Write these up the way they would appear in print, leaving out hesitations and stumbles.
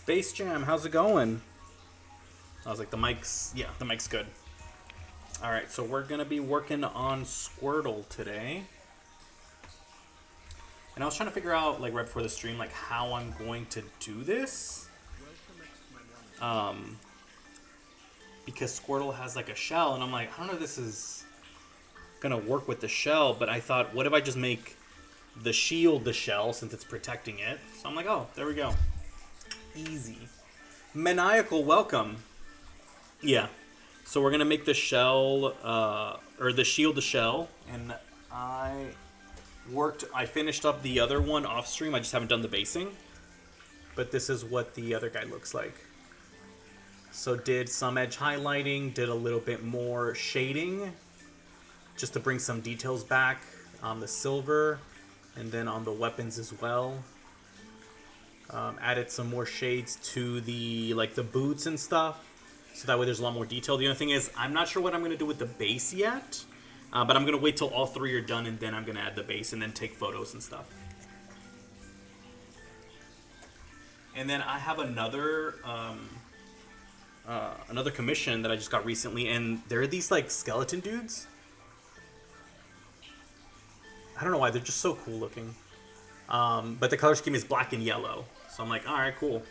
Space Jam, how's it going? I was like, the mic's good. Alright, so we're going to be working on Squirtle today. And I was trying to figure out, like, right before the stream, like, how I'm going to do this. Because Squirtle has, like, a shell, and I'm like, I don't know if this is going to work with the shell, but I thought, what if I just make the shield the shell, since it's protecting it? So I'm like, oh, there we go. Easy. Maniacal, welcome. Yeah. So we're going to make the shell, or the shield the shell, and I finished up the other one off stream. I just haven't done the basing. But this is what the other guy looks like. So did some edge highlighting, did a little bit more shading, just to bring some details back on the silver, and then on the weapons as well. Added some more shades to the boots and stuff, so that way there's a lot more detail. The only thing is, I'm not sure what I'm going to do with the base yet, but I'm going to wait till all three are done, and then I'm going to add the base, and then take photos and stuff. And then I have another commission that I just got recently, and they're these, like, skeleton dudes. I don't know why, they're just so cool looking. But the color scheme is black and yellow. So I'm like, alright, cool.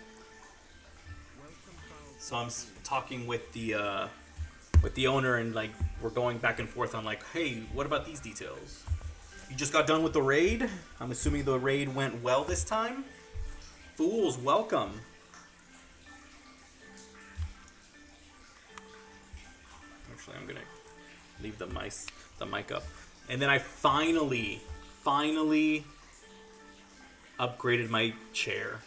So I'm talking with the owner, and, like, we're going back and forth on, like, hey, what about these details? You just got done with the raid? I'm assuming the raid went well this time? Fools, welcome. Actually, I'm gonna leave the mic up. And then I finally upgraded my chair,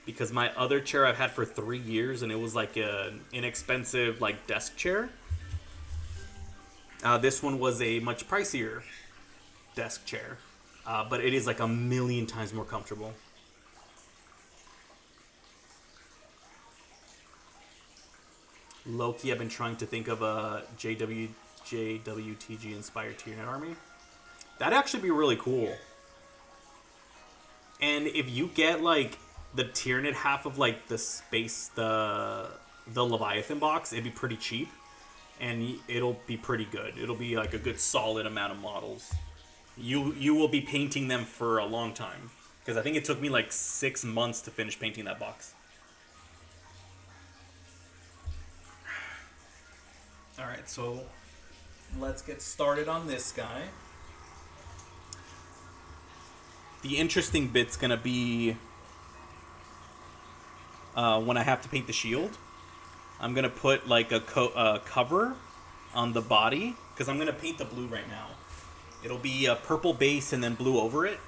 because my other chair I've had for 3 years, and it was like an inexpensive, like, desk chair. This one was a much pricier desk chair, but it is like 1,000,000 times more comfortable. Loki, I've been trying to think of a JWTG inspired Tyrant army. That'd actually be really cool. And if you get, like, the Tyranid half of, like, the space, the Leviathan box, it'd be pretty cheap. And it'll be pretty good. It'll be, like, a good solid amount of models. You will be painting them for a long time. Because I think it took me, like, 6 months to finish painting that box. Alright, so let's get started on this guy. The interesting bit's gonna be when I have to paint the shield. I'm gonna put, like, a cover on the body, because I'm gonna paint the blue right now. It'll be a purple base and then blue over it.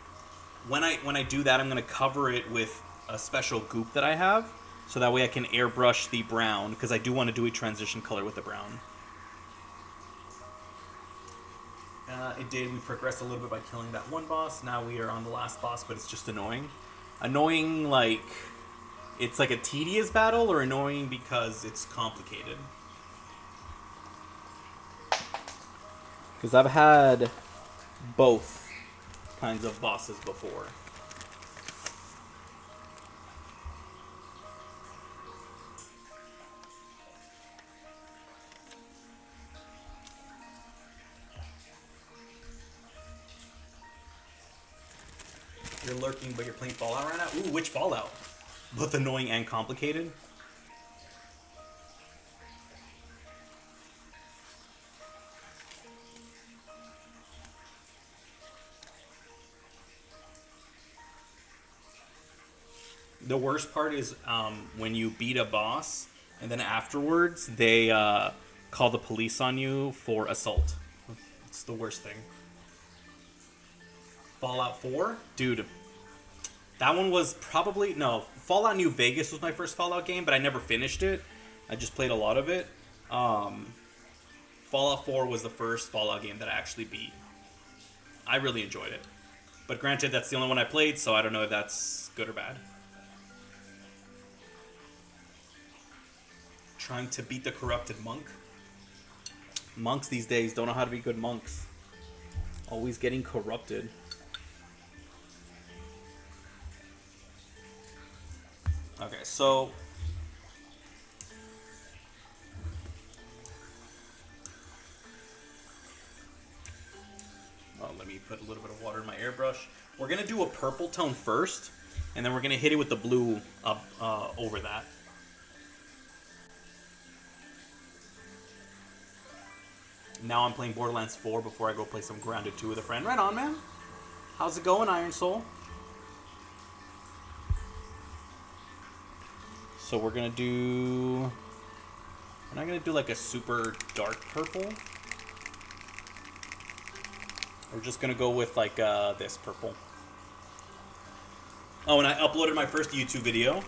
When I do that, I'm gonna cover it with a special goop that I have, so that way I can airbrush the brown, because I do want to do a transition color with the brown. We progressed a little bit by killing that one boss. Now we are on the last boss, but it's just annoying. Annoying, like, it's like a tedious battle, or annoying because it's complicated? Because I've had both kinds of bosses before. You're lurking, but you're playing Fallout right now? Ooh, which Fallout? Both annoying and complicated? The worst part is when you beat a boss, and then afterwards they call the police on you for assault. It's the worst thing. Fallout 4? Dude, that one was probably... No, Fallout New Vegas was my first Fallout game, but I never finished it. I just played a lot of it. Fallout 4 was the first Fallout game that I actually beat. I really enjoyed it. But granted, that's the only one I played, so I don't know if that's good or bad. Trying to beat the corrupted monk. Monks these days don't know how to be good monks. Always getting corrupted. Okay, So let me put a little bit of water in my airbrush. We're gonna do a purple tone first, and then we're gonna hit it with the blue up over that. Now I'm playing Borderlands 4 before I go play some Grounded 2 with a friend. Right on, man. How's it going, Iron Soul? So we're gonna do... We're not gonna do like a super dark purple. We're just gonna go with like this purple. Oh, and I uploaded my first YouTube video.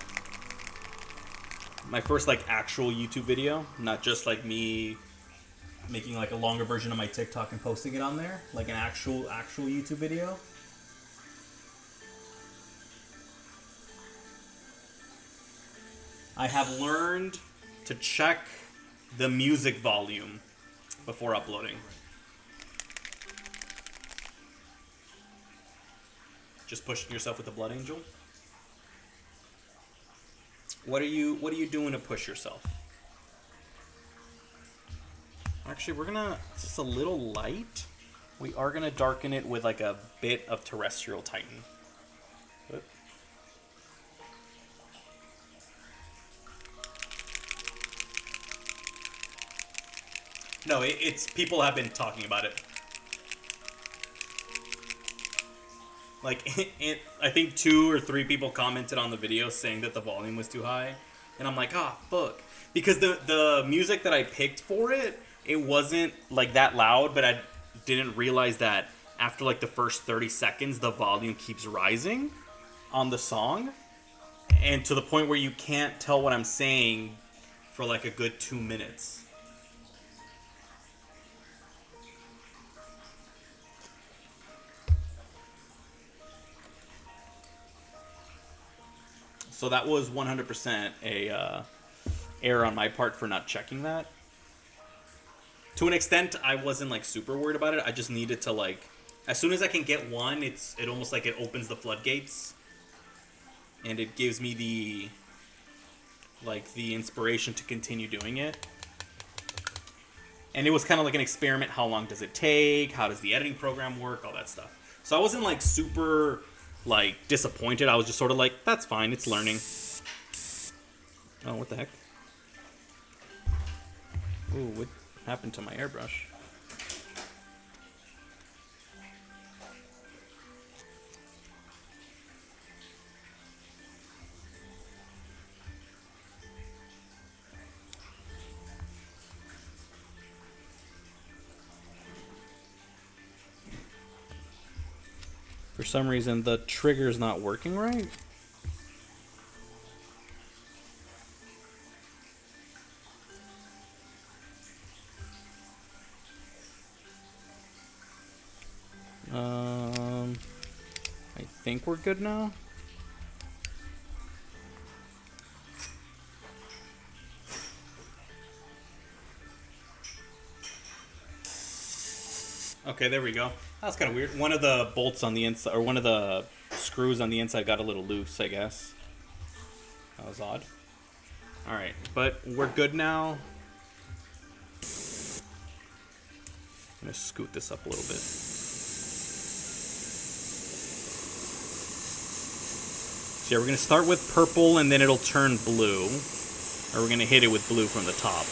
My first like actual YouTube video, not just like me making like a longer version of my TikTok and posting it on there, like an actual YouTube video. I have learned to check the music volume before uploading. Just pushing yourself with the Blood Angel. What are you doing to push yourself? Actually, we're gonna, it's just a little light. We are gonna darken it with like a bit of Terrestrial Titan. Good. No, it's people have been talking about it. Like, I think 2 or 3 people commented on the video saying that the volume was too high. And I'm like, ah, fuck. Because the music that I picked for it, it wasn't, like, that loud, but I didn't realize that after, like, the first 30 seconds, the volume keeps rising on the song. And to the point where you can't tell what I'm saying for, like, a good 2 minutes. So that was 100% a error on my part for not checking that. To an extent, I wasn't like super worried about it. I just needed to like, as soon as I can get one, it almost like it opens the floodgates, and it gives me the inspiration to continue doing it. And it was kind of like an experiment. How long does it take? How does the editing program work? All that stuff. So I wasn't like super like disappointed. I was just sort of like, that's fine, it's learning. Oh, what the heck? Ooh, what happened to my airbrush? For some reason, the trigger's not working right. I think we're good now. Okay, there we go. That's kind of weird. One of the bolts on the inside, or one of the screws on the inside got a little loose, I guess. That was odd. Alright, but we're good now. I'm going to scoot this up a little bit. So yeah, we're going to start with purple and then it'll turn blue. Or we're going to hit it with blue from the top.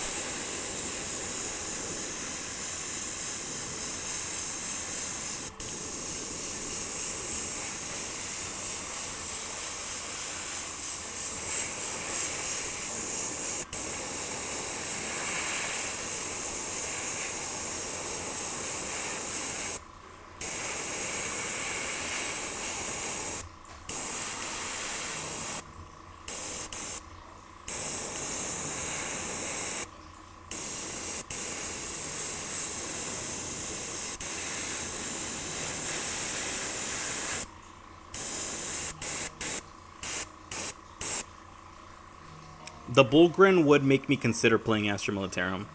The Bullgryn would make me consider playing Astra Militarum.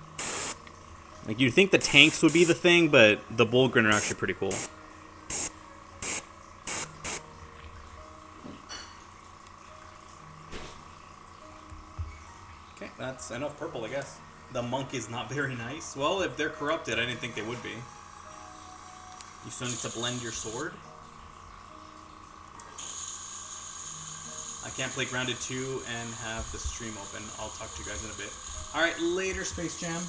Like, you'd think the tanks would be the thing, but the Bullgryn are actually pretty cool. Okay, that's enough purple, I guess. The monk is not very nice. Well, if they're corrupted, I didn't think they would be. You still need to blend your sword. I can't play Grounded 2 and have the stream open. I'll talk to you guys in a bit. Alright, later, Space Jam.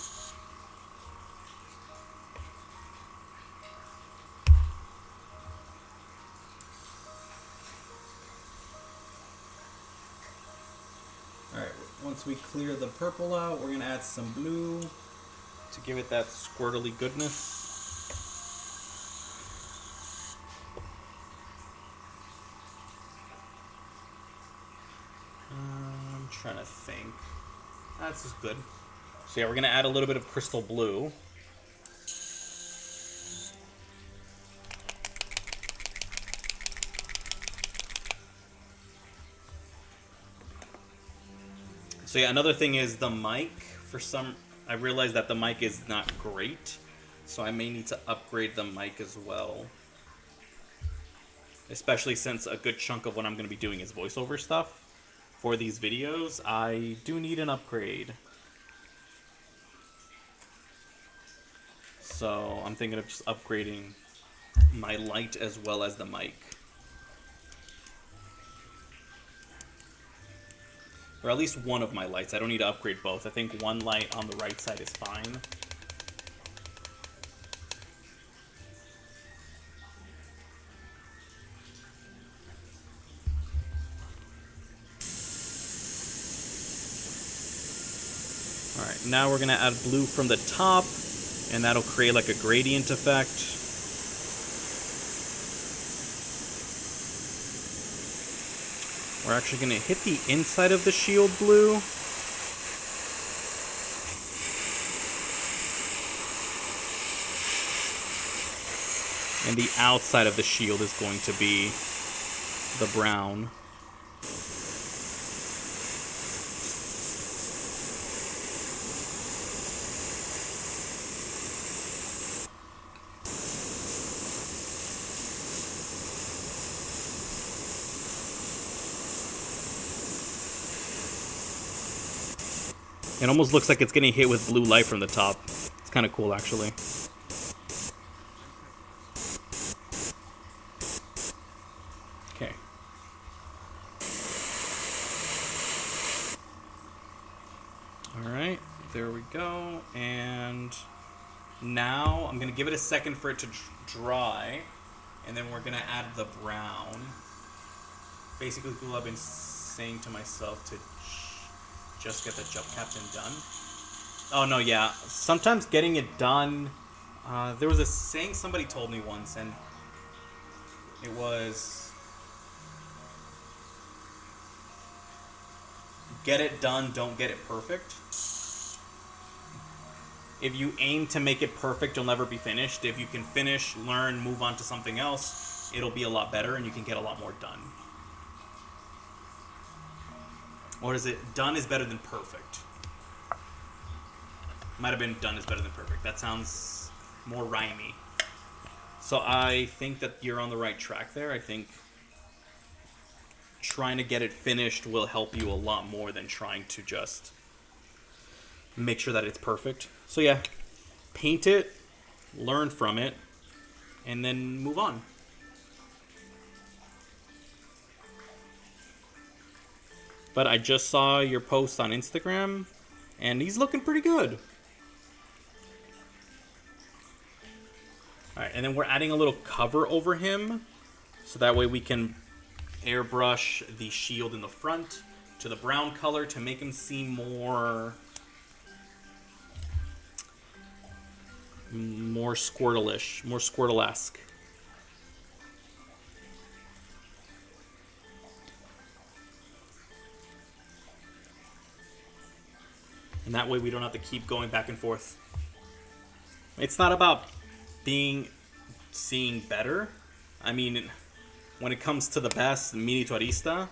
Alright, once we clear the purple out, we're going to add some blue to give it that squirtly goodness. I'm trying to think. That's good. So yeah, we're going to add a little bit of crystal blue. So yeah, another thing is the mic. I realized that the mic is not great, so I may need to upgrade the mic as well. Especially since a good chunk of what I'm going to be doing is voiceover stuff for these videos. I do need an upgrade. So I'm thinking of just upgrading my light as well as the mic. Or at least one of my lights. I don't need to upgrade both. I think one light on the right side is fine. Alright, now we're going to add blue from the top, and that'll create like a gradient effect. We're actually going to hit the inside of the shield blue. And the outside of the shield is going to be the brown. It almost looks like it's getting hit with blue light from the top. It's kind of cool, actually. Okay. Alright, there we go. And now I'm going to give it a second for it to dry. And then we're going to add the brown. Basically, cool, I've been saying to myself to just get the jump captain done. Oh no, yeah. Sometimes getting it done. There was a saying somebody told me once, and it was, "Get it done, don't get it perfect." If you aim to make it perfect, you'll never be finished. If you can finish, learn, move on to something else, it'll be a lot better, and you can get a lot more done. Or is it done is better than perfect? Might have been done is better than perfect. That sounds more rhymey. So I think that you're on the right track there. I think trying to get it finished will help you a lot more than trying to just make sure that it's perfect. So yeah, paint it, learn from it, and then move on. But I just saw your post on Instagram, and he's looking pretty good. Alright, and then we're adding a little cover over him, so that way we can airbrush the shield in the front to the brown color to make him seem more Squirtle-ish, more Squirtle-esque. And that way we don't have to keep going back and forth. It's not about seeing better. I mean, when it comes to the best, Mini Tourista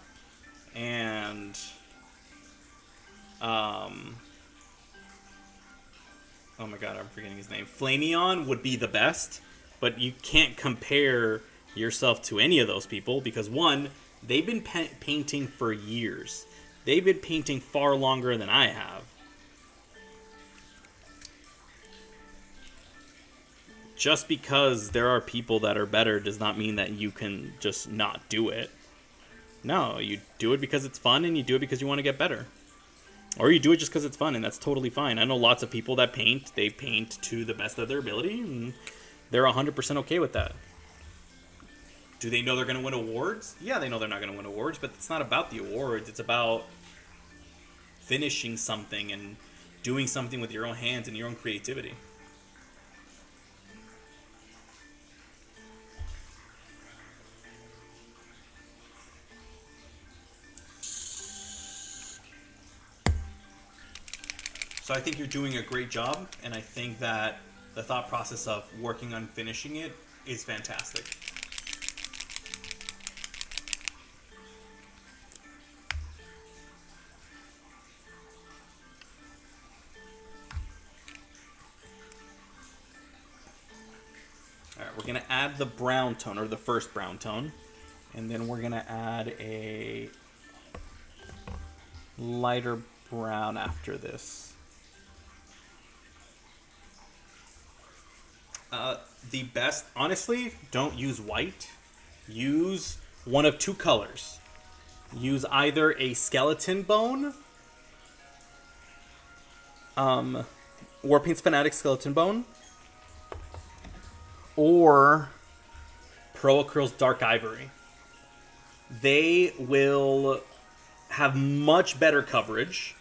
and oh my god, I'm forgetting his name. Flameon would be the best, but you can't compare yourself to any of those people because one, they've been painting for years. They've been painting far longer than I have. Just because there are people that are better does not mean that you can just not do it. No, you do it because it's fun, and you do it because you want to get better. Or you do it just because it's fun, and that's totally fine. I know lots of people that paint, they paint to the best of their ability, and they're 100% okay with that. Do they know they're going to win awards? Yeah, they know they're not going to win awards, but it's not about the awards. It's about finishing something and doing something with your own hands and your own creativity. So I think you're doing a great job, and I think that the thought process of working on finishing it is fantastic. Alright, we're going to add the brown tone, or the first brown tone, and then we're going to add a lighter brown after this. The best, honestly, don't use white. Use one of two colors. Use either a skeleton bone, Warpaint's Fanatic skeleton bone, or Pro Acryl's Dark Ivory. They will have much better coverage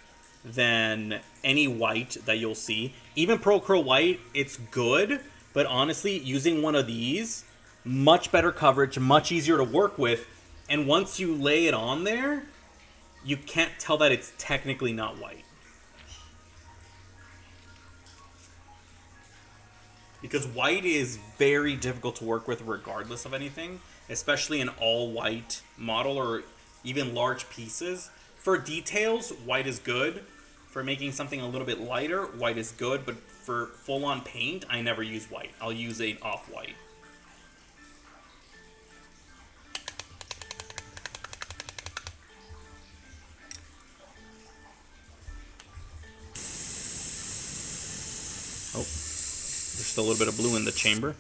than any white that you'll see. Even Pro Acryl White, it's good. But honestly, using one of these, much better coverage, much easier to work with. And once you lay it on there, you can't tell that it's technically not white. Because white is very difficult to work with regardless of anything, especially an all-white model or even large pieces. For details, white is good. For making something a little bit lighter, white is good, but for full-on paint, I never use white. I'll use an off-white. Oh, there's still a little bit of blue in the chamber.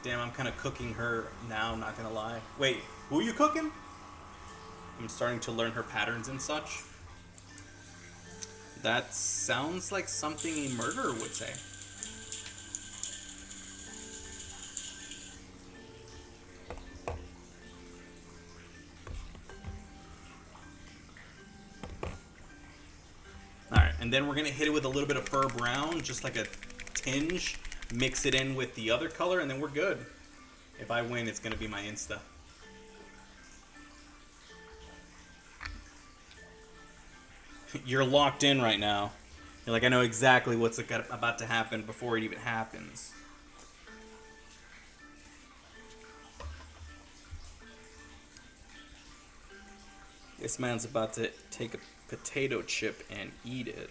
Damn, I'm kind of cooking her now, not gonna lie. Wait, who are you cooking? I'm starting to learn her patterns and such. That sounds like something a murderer would say. Alright, and then we're gonna hit it with a little bit of fur brown, just like a tinge. Mix it in with the other color, and then we're good. If I win, it's going to be my Insta. You're locked in right now. You're like, I know exactly what's about to happen before it even happens. This man's about to take a potato chip and eat it.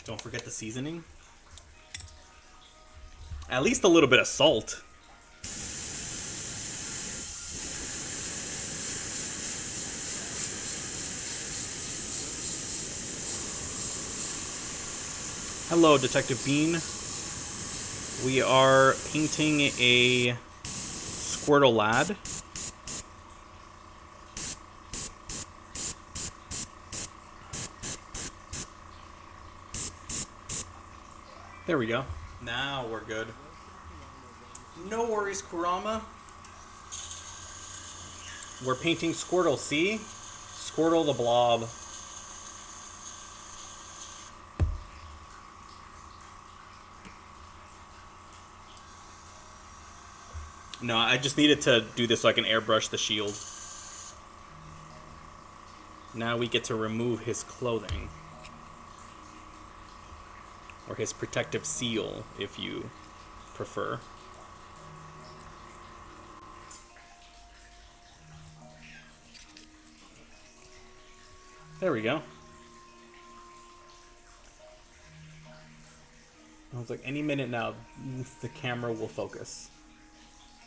Don't forget the seasoning. At least a little bit of salt. Hello, Detective Bean. We are painting a Squirtle lad. There we go. Now we're good. No worries, Kurama. We're painting Squirtle, see? Squirtle the Blob. No, I just needed to do this so I can airbrush the shield. Now we get to remove his clothing. Or his protective seal, if you prefer. There we go. I was like, any minute now, the camera will focus.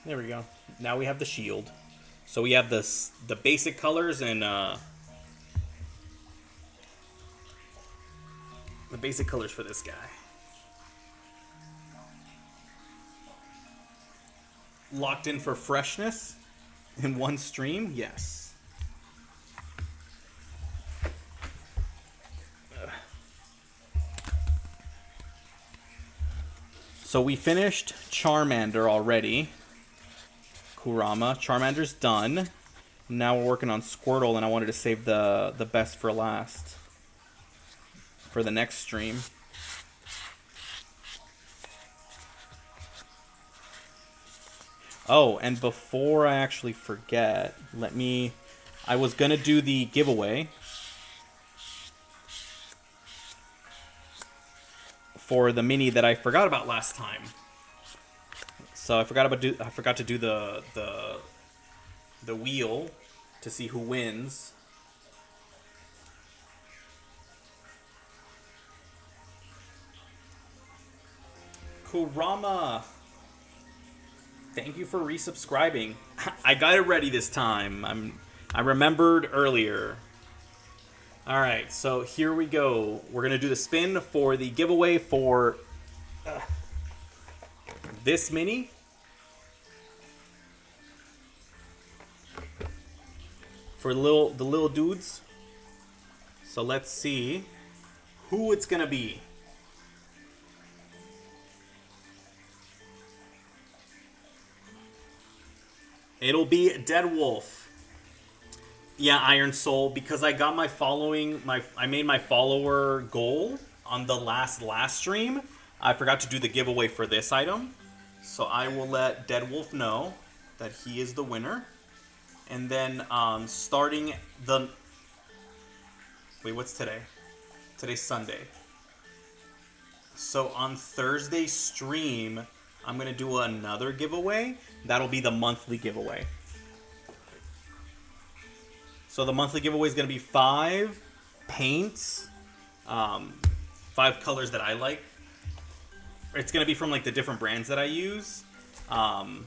There we go. Now we have the shield. So we have the basic colors and the basic colors for this guy. Locked in for freshness in one stream? Yes. So we finished Charmander already. Kurama. Charmander's done. Now we're working on Squirtle, and I wanted to save the best for last. For the next stream. Oh, and before I actually forget, I was gonna do the giveaway for the mini that I forgot about last time. So I forgot to do the wheel to see who wins. Kurama, thank you for resubscribing. I got it ready this time. I remembered earlier. All right, so here we go. We're gonna do the spin for the giveaway for this mini. For the little dudes. So let's see who it's gonna be. It'll be Dead Wolf. Yeah, Iron Soul, because I got my following, I made my follower goal on the last stream. I forgot to do the giveaway for this item. So I will let Dead Wolf know that he is the winner. And then starting the... Wait, what's today? Today's Sunday. So on Thursday's stream, I'm going to do another giveaway. That'll be the monthly giveaway. So the monthly giveaway is going to be 5 paints. 5 colors that I like. It's going to be from like the different brands that I use. And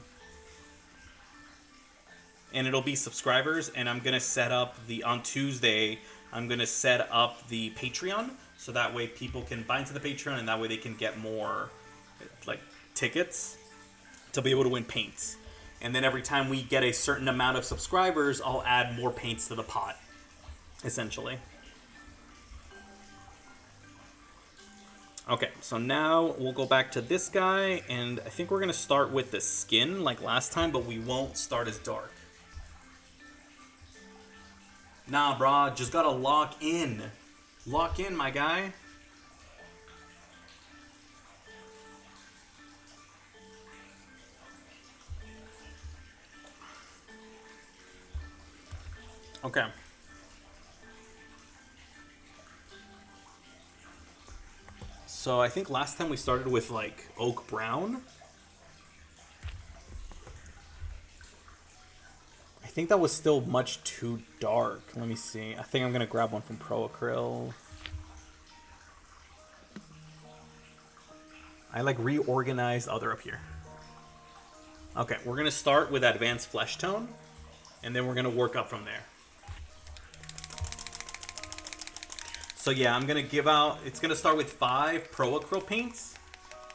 it'll be subscribers. And I'm going to set up on Tuesday, I'm going to set up the Patreon. So that way people can buy into the Patreon and that way they can get more like tickets to be able to win paints. And then every time we get a certain amount of subscribers, I'll add more paints to the pot, essentially. Okay, so now we'll go back to this guy, and I think we're going to start with the skin like last time, but we won't start as dark. Nah, brah, just gotta lock in. Lock in, my guy. Okay. So I think last time we started with like oak brown. I think that was still much too dark. Let me see. I think I'm gonna grab one from Pro Acryl. I like reorganized. Oh, they're up here. Okay, we're gonna start with advanced flesh tone, and then we're gonna work up from there. So yeah, I'm gonna give out. It's gonna start with 5 Pro Acryl paints,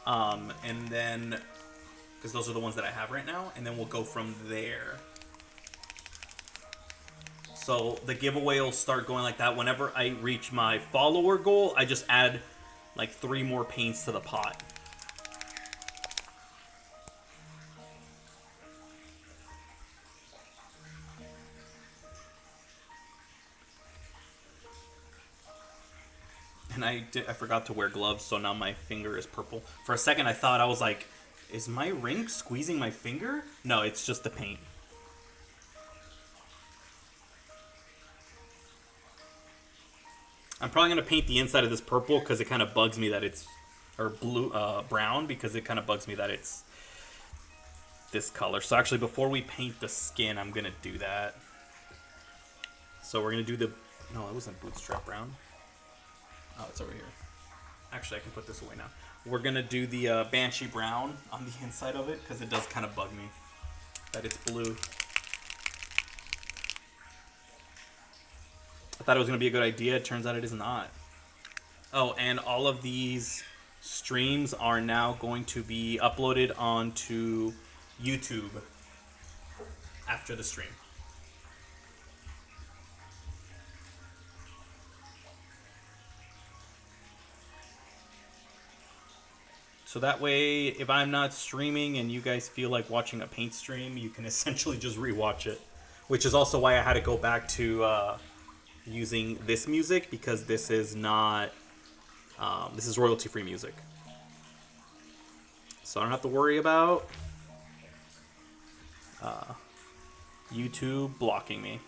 and then because those are the ones that I have right now, and then we'll go from there. So the giveaway will start going like that. Whenever I reach my follower goal, I just add like 3 more paints to the pot. And I forgot to wear gloves, so now my finger is purple. For a second, I thought, I was like, is my ring squeezing my finger? No, it's just the paint. I'm probably going to paint the inside of this purple because it kind of bugs me that it's, or blue, brown, because it kind of bugs me that it's this color. So actually, before we paint the skin, I'm going to do that. So we're going to do the, no, it wasn't bootstrap brown. Oh, it's over here. Actually, I can put this away now. We're going to do the Banshee brown on the inside of it because it does kind of bug me that it's blue. I thought it was going to be a good idea. It turns out it is not. Oh, and all of these streams are now going to be uploaded onto YouTube after the stream. So that way, if I'm not streaming and you guys feel like watching a paint stream, you can essentially just rewatch it. Which is also why I had to go back to using this music, because this is not, this is royalty-free music. So I don't have to worry about YouTube blocking me.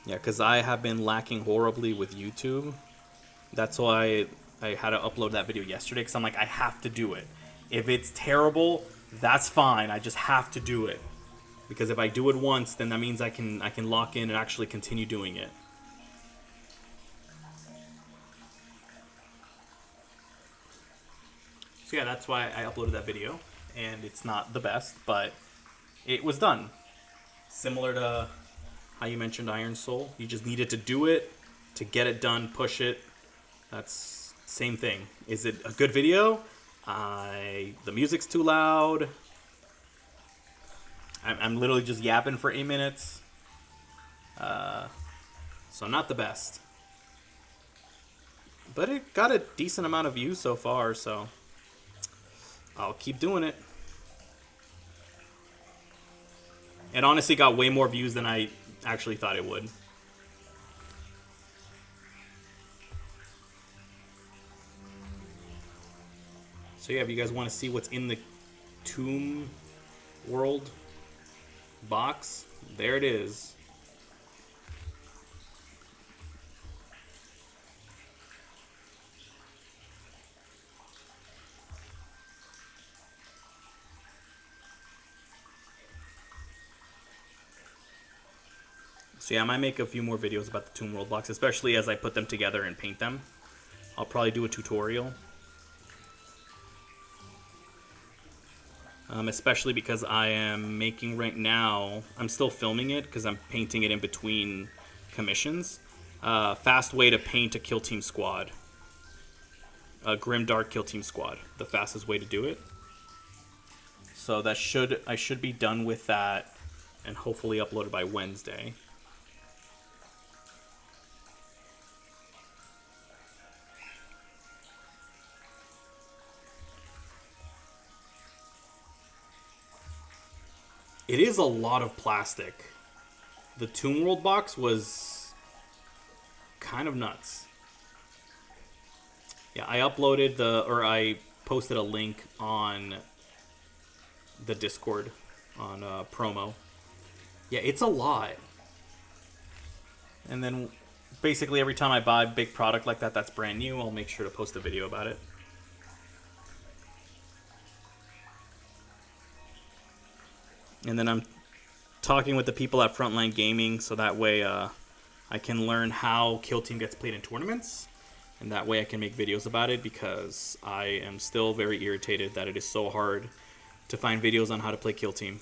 Yeah, because I have been lacking horribly with YouTube. That's why I had to upload that video yesterday, because I'm like, I have to do it. If it's terrible, that's fine. I just have to do it. Because if I do it once, then that means I can lock in and actually continue doing it. So yeah, that's why I uploaded that video. And it's not the best, but it was done. Similar to how you mentioned Iron Soul. You just needed to do it, to get it done, push it. That's same thing. Is it a good video? The music's too loud. I'm literally just yapping for 8 minutes. So not the best. But it got a decent amount of views so far, so I'll keep doing it. It honestly got way more views than I actually thought it would. So yeah, if you guys want to see what's in the Tomb World box, there it is. So yeah, I might make a few more videos about the Tomb World box, especially as I put them together and paint them. I'll probably do a tutorial. Especially because I am making right now, I'm still filming it because I'm painting it in between commissions. Fast way to paint a Kill Team squad. A Grimdark Kill Team squad. The fastest way to do it. So that I should be done with that and hopefully uploaded by Wednesday. It is a lot of plastic. The Tomb World box was kind of nuts. Yeah, I uploaded I posted a link on the Discord on promo. Yeah, it's a lot. And then basically every time I buy a big product like that that's brand new, I'll make sure to post a video about it. And then I'm talking with the people at Frontline Gaming, so that way I can learn how Kill Team gets played in tournaments. And that way I can make videos about it, because I am still very irritated that it is so hard to find videos on how to play Kill Team.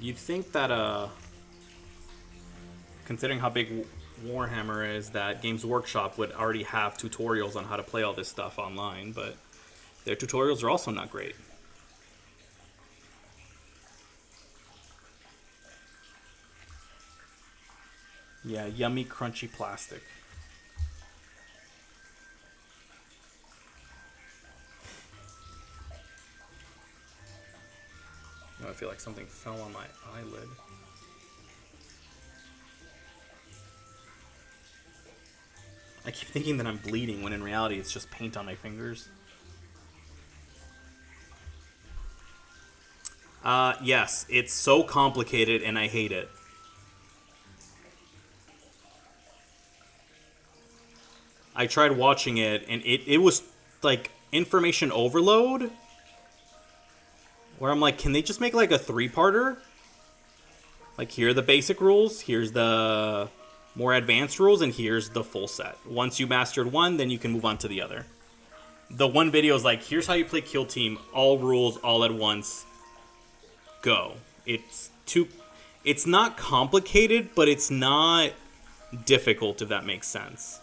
You'd think that, considering how big Warhammer is that Games Workshop would already have tutorials on how to play all this stuff online, but their tutorials are also not great. Yeah, yummy, crunchy plastic. Oh, I feel like something fell on my eyelid. I keep thinking that I'm bleeding when in reality it's just paint on my fingers. Yes, it's so complicated and I hate it. I tried watching it and it was like information overload. Where I'm like, can they just make like a 3-parter? Like, here are the basic rules, here's the more advanced rules, and here's the full set. Once you mastered one, then you can move on to the other. The one video is like, here's how you play Kill Team, all rules, all at once. Go. It's not complicated, but it's not difficult, if that makes sense.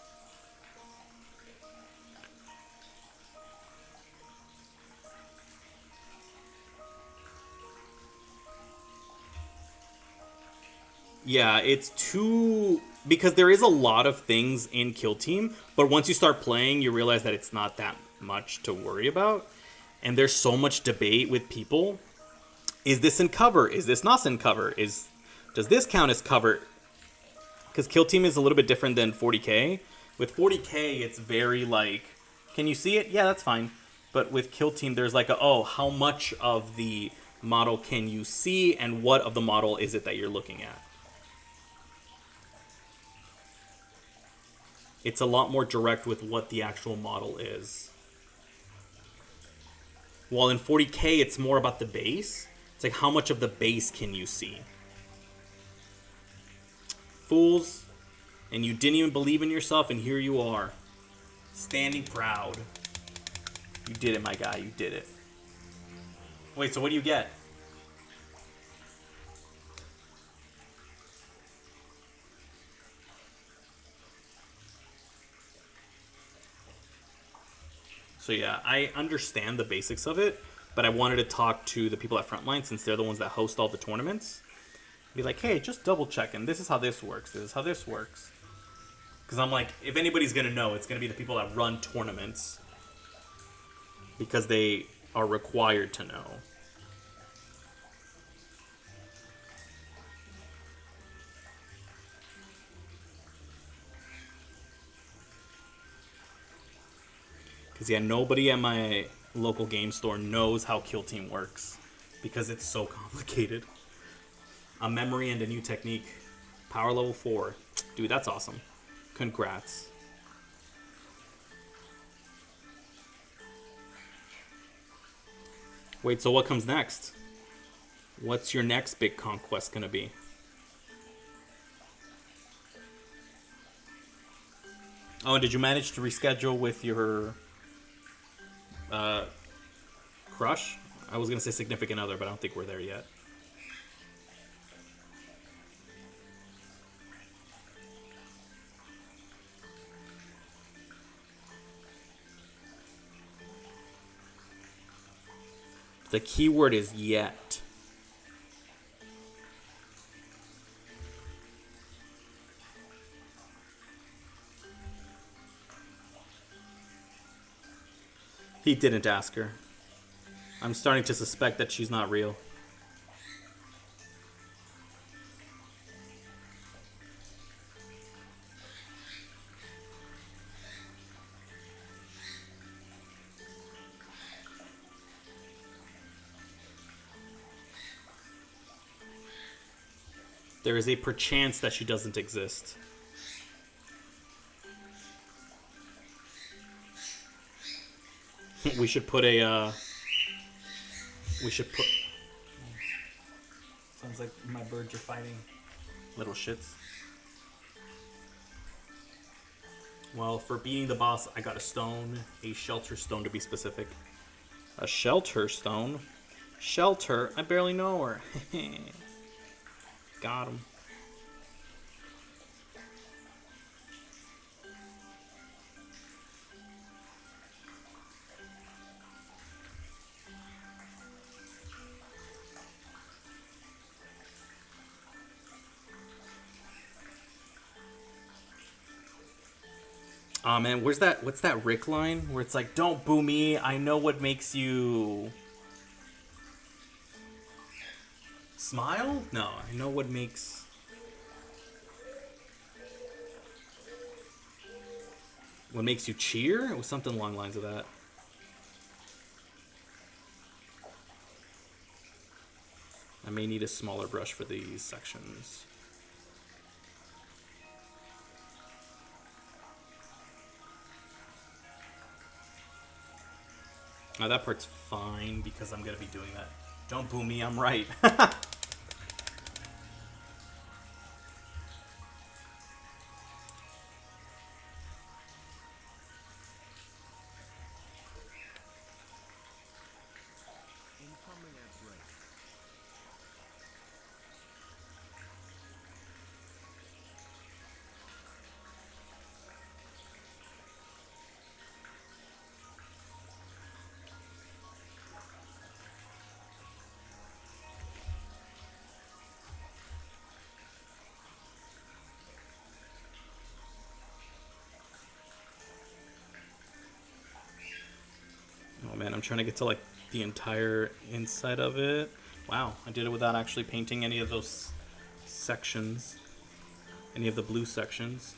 Yeah, it's too... Because there is a lot of things in Kill Team, but once you start playing, you realize that it's not that much to worry about. And there's so much debate with people. Is this in cover? Is this not in cover? Does this count as cover? Because Kill Team is a little bit different than 40k. With 40k, it's very like, can you see it? Yeah, that's fine. But with Kill Team, there's like how much of the model can you see, and what of the model is it that you're looking at? It's a lot more direct with what the actual model is. While in 40k, it's more about the base. It's like, how much of the base can you see? Fools. And you didn't even believe in yourself, and here you are. Standing proud. You did it, my guy. You did it. Wait, so what do you get? So yeah, I understand the basics of it, but I wanted to talk to the people at Frontline, since they're the ones that host all the tournaments. Be like, hey, just double check, and this is how this works. This is how this works. Because I'm like, if anybody's going to know, it's going to be the people that run tournaments. Because they are required to know. Because, yeah, nobody at my local game store knows how Kill Team works. Because it's so complicated. A memory and a new technique. Power level 4. Dude, that's awesome. Congrats. Wait, so what comes next? What's your next big conquest gonna be? Oh, and did you manage to reschedule with your crush? I was gonna say significant other, but I don't think we're there yet. The keyword is yet. He didn't ask her. I'm starting to suspect that she's not real. There is a perchance that she doesn't exist. We should put a, Sounds like my birds are fighting. Little shits. Well, for beating the boss, I got a stone. A shelter stone, to be specific. A shelter stone? Shelter? I barely know her. Got him. Oh man, where's that? What's that Rick line where it's like, "Don't boo me. I know what makes you smile." No, I know what makes. What makes you cheer? It was something along the lines of that. I may need a smaller brush for these sections. Now that part's fine because I'm going to be doing that. Don't boo me, I'm right. Oh man, I'm trying to get to like the entire inside of it. Wow, I did it without actually painting any of those sections. Any of the blue sections.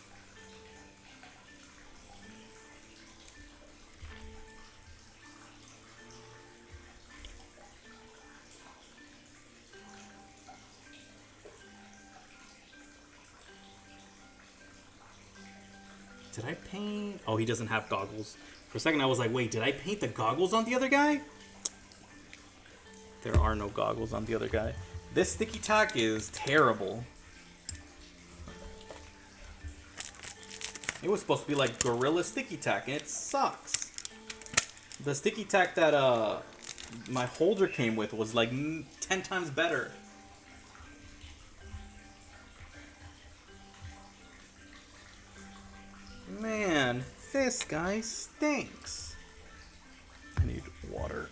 Did I paint? Oh, he doesn't have goggles. For a second I was like, wait, did I paint the goggles on the other guy? There are no goggles on the other guy. This sticky tack is terrible. It was supposed to be like Gorilla Sticky Tack, and it sucks. The sticky tack that my holder came with was like 10 times better. Man, this guy stinks. I need water.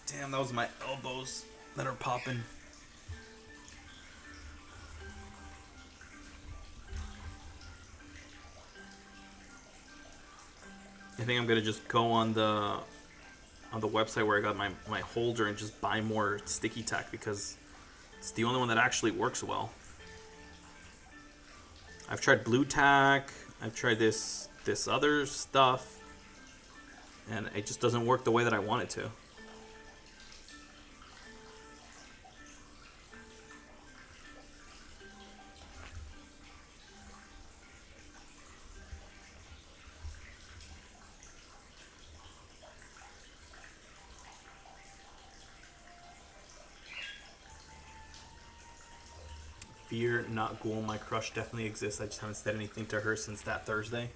Damn, that was my elbows that are popping. I think I'm gonna just go on the website where I got my holder and just buy more sticky tack because it's the only one that actually works well. I've tried blue tack, I've tried this other stuff, and it just doesn't work the way that I want it to. Fear not ghoul, my crush definitely exists. I just haven't said anything to her since that Thursday.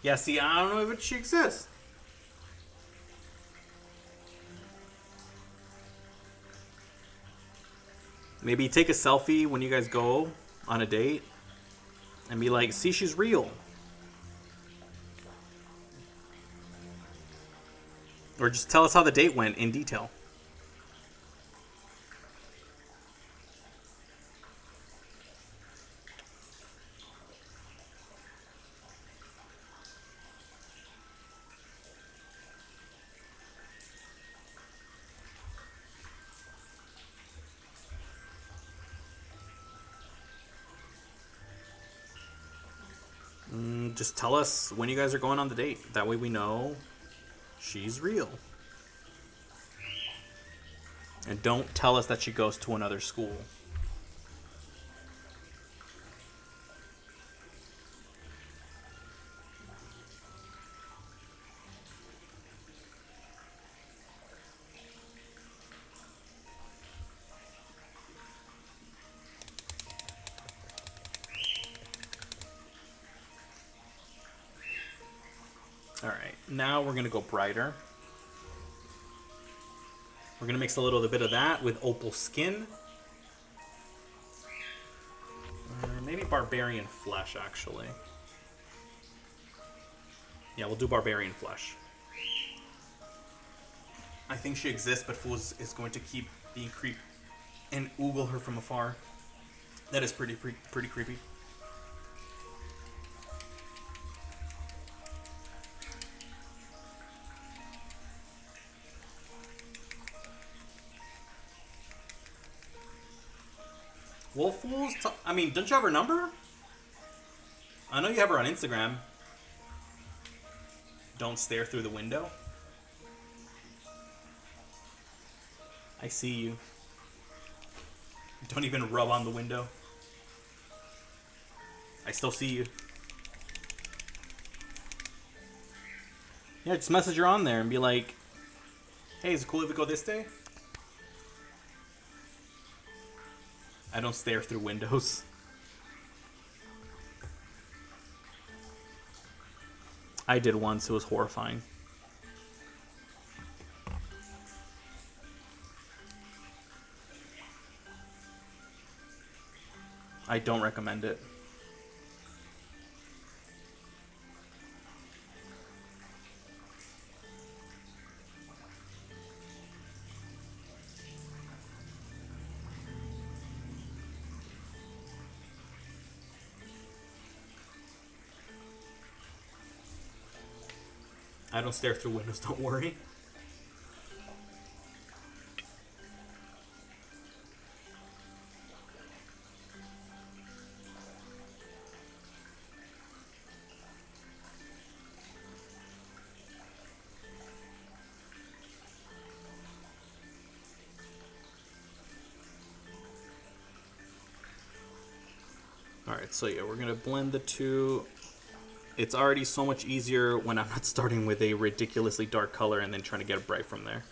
Yeah, see, I don't know if she exists. Maybe take a selfie when you guys go on a date and be like, see, she's real. Or just tell us how the date went in detail. Just tell us when you guys are going on the date. That way we know she's real. And don't tell us that she goes to another school. Alright, now we're going to go brighter. We're going to mix a little bit of that with opal skin. Or maybe barbarian flesh, actually. Yeah, we'll do Barbarian Flesh. I think she exists, but Fools is going to keep being creep and oogle her from afar. That is pretty creepy. Well, Fools, I mean, don't you have her number? I know you have her on Instagram. Don't stare through the window. I see you. Don't even rub on the window. I still see you. Yeah, just message her on there and be like, hey, is it cool if we go this day? I don't stare through windows. I did once. It was horrifying. I don't recommend it. I don't stare through windows, don't worry. Alright, so yeah, we're going to blend the two. It's already so much easier when I'm not starting with a ridiculously dark color and then trying to get it bright from there.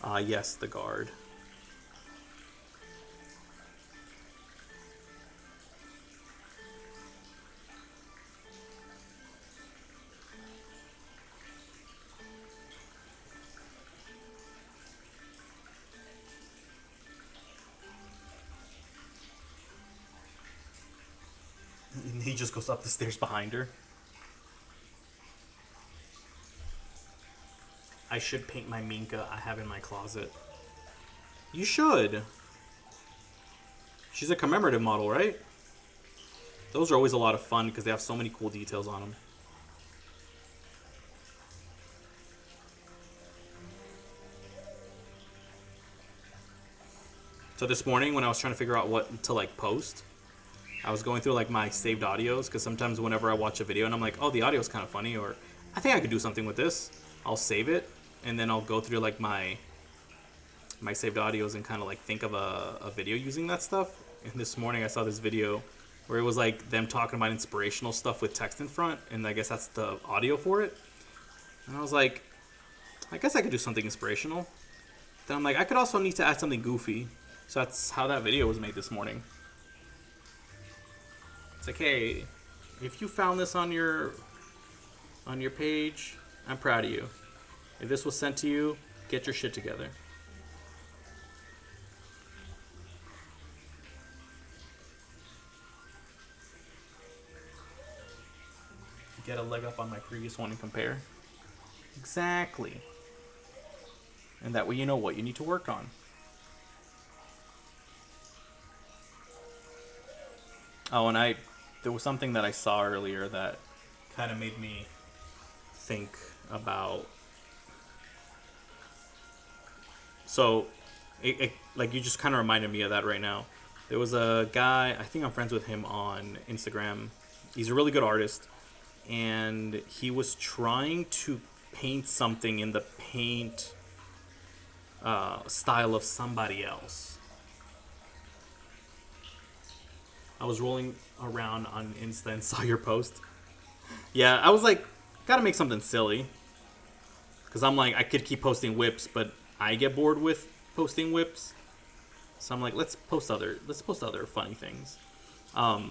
Ah, yes, the guard. And he just goes up the stairs behind her. I should paint my Minka I have in my closet. You should. She's a commemorative model, right? Those are always a lot of fun because they have so many cool details on them. So this morning when I was trying to figure out what to like post, I was going through like my saved audios because sometimes whenever I watch a video and I'm like, oh, the audio's kind of funny, or I think I could do something with this, I'll save it and then I'll go through like my saved audios and kind of like think of a video using that stuff. And this morning I saw this video where it was like them talking about inspirational stuff with text in front, and I guess that's the audio for it. And I was like, I guess I could do something inspirational. Then I'm like, I could also need to add something goofy. So that's how that video was made this morning. It's like, hey, if you found this on your page, I'm proud of you. If this was sent to you, get your shit together. Get a leg up on my previous one and compare. Exactly. And that way you know what you need to work on. Oh, and there was something that I saw earlier that kind of made me think about. So, like you just kind of reminded me of that right now. There was a guy, I think I'm friends with him on Instagram. He's a really good artist, and he was trying to paint something in the paint style of somebody else. I was rolling around on Insta and saw your post. Yeah, I was like, gotta make something silly. Because I'm like, I could keep posting whips, but I get bored with posting whips. So I'm like, let's post other funny things. But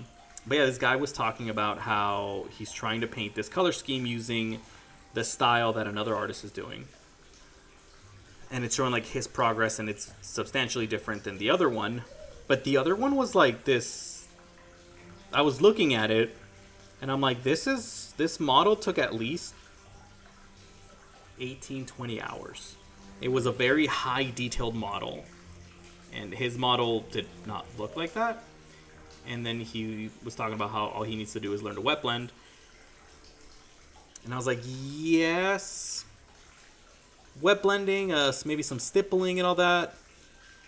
yeah, this guy was talking about how he's trying to paint this color scheme using the style that another artist is doing. and it's showing like his progress, and it's substantially different than the other one. But the other one was like this. I was looking at it, and I'm like, this model took at least 18-20 hours. It was a very high detailed model, and his model did not look like that. And then he was talking about how all he needs to do is learn to wet blend. And I was like, yes, wet blending, maybe some stippling and all that.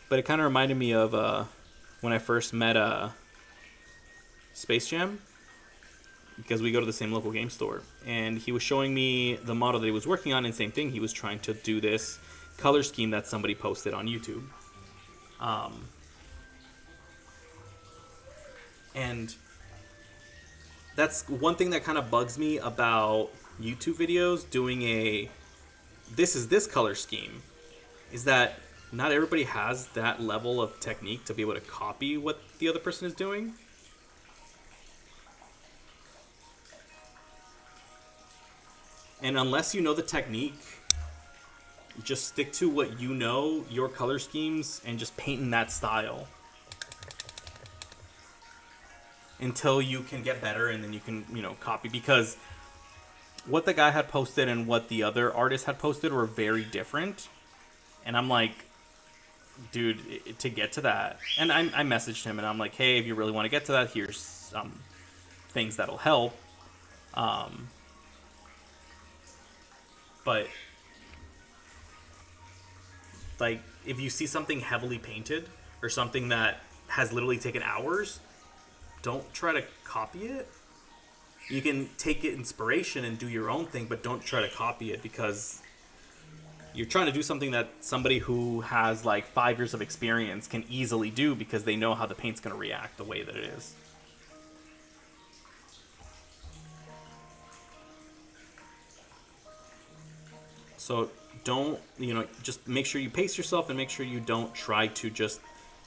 But it kind of reminded me of when I first met Space Jam, because we go to the same local game store. And he was showing me the model that he was working on, and same thing, he was trying to do this color scheme that somebody posted on YouTube. And that's one thing that kind of bugs me about YouTube videos doing this color scheme, is that not everybody has that level of technique to be able to copy what the other person is doing. And unless you know the technique, just stick to what you know, your color schemes, and just paint in that style until you can get better, and then you can, copy. Because what the guy had posted and what the other artist had posted were very different. And I'm like, dude, to get to that. And I messaged him, and I'm like, hey, if you really want to get to that, here's some things that'll help. But like, if you see something heavily painted or something that has literally taken hours, don't try to copy it. You can take inspiration and do your own thing, but don't try to copy it, because you're trying to do something that somebody who has like 5 years of experience can easily do, because they know how the paint's going to react the way that it is. So don't, just make sure you pace yourself, and make sure you don't try to just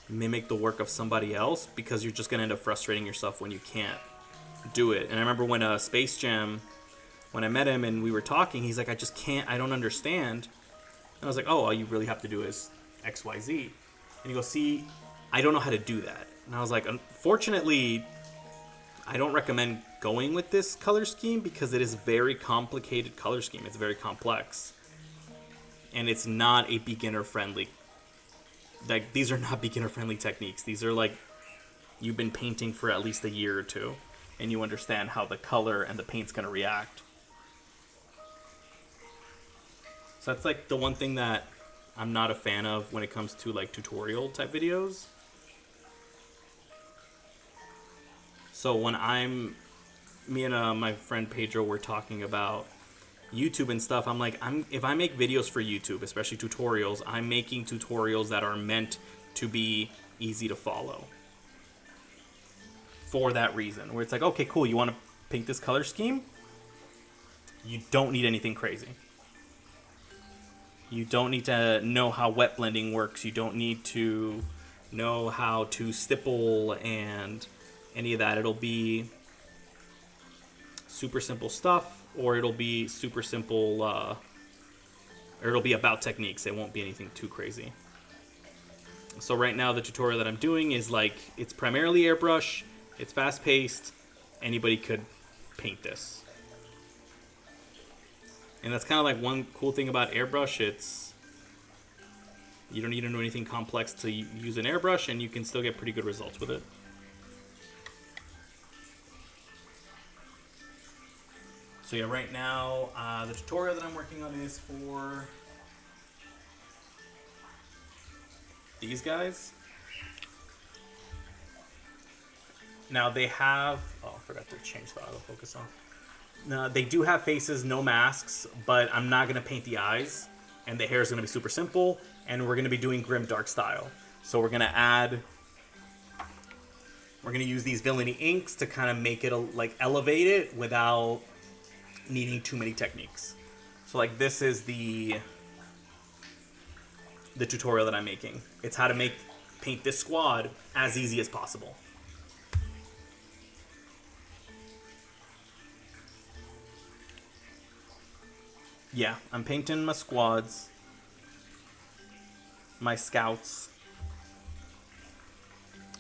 mimic the work of somebody else, because you're just going to end up frustrating yourself when you can't do it. And I remember when Space Jam, when I met him and we were talking, he's like, I don't understand. And I was like, oh, all you really have to do is X, Y, Z. And he goes, see, I don't know how to do that. And I was like, unfortunately, I don't recommend going with this color scheme, because it is a very complicated color scheme. It's very complex. And it's not a beginner-friendly. Like, these are not beginner-friendly techniques. These are like, you've been painting for at least a year or two, and you understand how the color and the paint's going to react. So that's like the one thing that I'm not a fan of when it comes to like tutorial type videos. So when me and my friend Pedro were talking about YouTube and stuff, I'm like, if I make videos for YouTube, especially tutorials, I'm making tutorials that are meant to be easy to follow. For that reason, where it's like, okay, cool, you want to paint this color scheme? You don't need anything crazy. You don't need to know how wet blending works. You don't need to know how to stipple and any of that. It'll be super simple stuff, or it'll be super simple, or it'll be about techniques. It won't be anything too crazy. So right now the tutorial that I'm doing is like, it's primarily airbrush, it's fast paced, anybody could paint this. And that's kind of like one cool thing about airbrush. You don't need to know anything complex to use an airbrush, and you can still get pretty good results with it. So yeah, right now, the tutorial that I'm working on is for these guys. Now they have, I forgot to change the autofocus on. Now, they do have faces, no masks, but I'm not going to paint the eyes, and the hair is going to be super simple, and we're going to be doing grim dark style. So we're going to use these villainy inks to kind of make it like elevate it without needing too many techniques. So like, this is the tutorial that I'm making. It's how to paint this squad as easy as possible. Yeah, I'm painting my squads my scouts.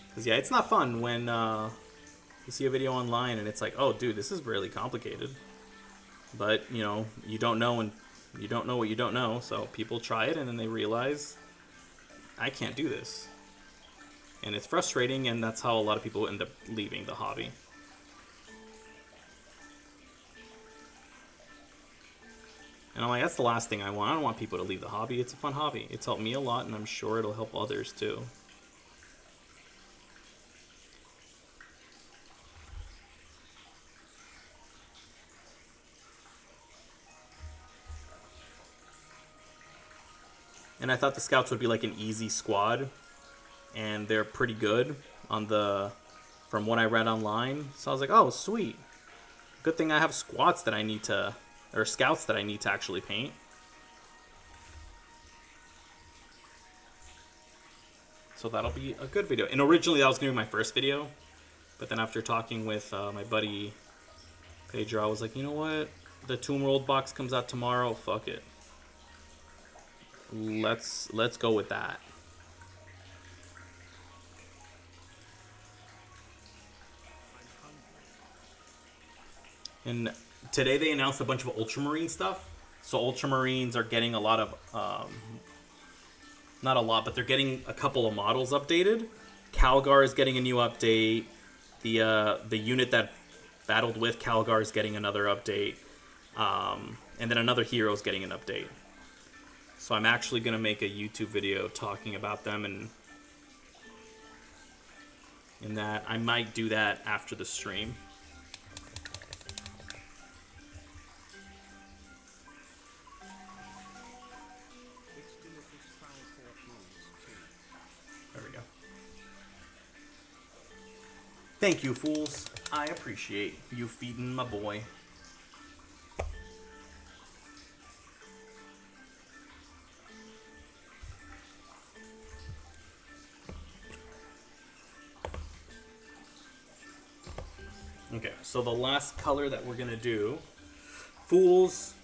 Because, yeah, it's not fun when you see a video online and it's like, oh, dude, this is really complicated. But, you know, you don't know, and you don't know what you don't know. So people try it and then they realize, I can't do this. And it's frustrating, and that's how a lot of people end up leaving the hobby. And I'm like, that's the last thing I want. I don't want people to leave the hobby. It's a fun hobby. It's helped me a lot, and I'm sure it'll help others too. And I thought the scouts would be like an easy squad, and they're pretty good on from what I read online. So I was like, oh, sweet. Good thing I have scouts that I need to actually paint. So that'll be a good video. And originally that was going to be my first video, but then after talking with my buddy Pedro, I was like, you know what? The Tomb World box comes out tomorrow. Fuck it. Let's go with that. And today they announced a bunch of Ultramarine stuff. So Ultramarines are getting a lot of, not a lot, but they're getting a couple of models updated. Calgar is getting a new update. The unit that battled with Calgar is getting another update. And then another hero is getting an update. So I'm actually going to make a YouTube video talking about them, and in that I might do that after the stream. There we go. Thank you, fools. I appreciate you feeding my boy. Okay, so the last color that we're gonna do, Fools.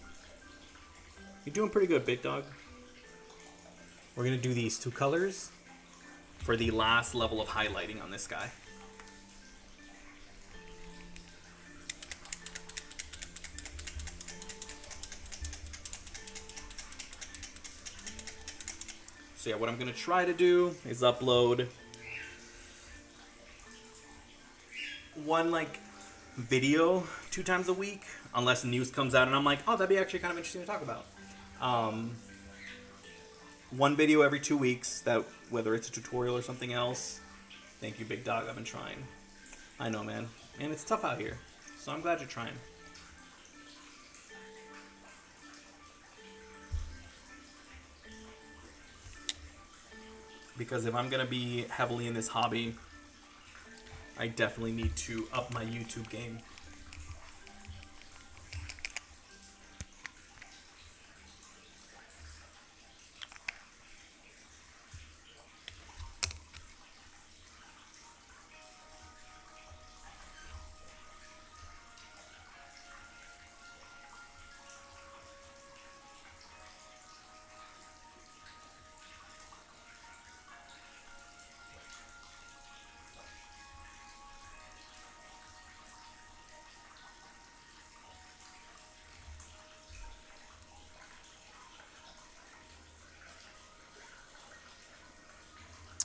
You're doing pretty good, big dog. We're gonna do these two colors for the last level of highlighting on this guy. So yeah, what I'm gonna try to do is upload one video 2 times a week, unless news comes out and I'm like, oh, that'd be actually kind of interesting to talk about. One video every 2 weeks, that whether it's a tutorial or something else. Thank you, big dog. I've been trying. I know, man, and it's tough out here, so I'm glad you're trying. Because if I'm gonna be heavily in this hobby, I definitely need to up my YouTube game.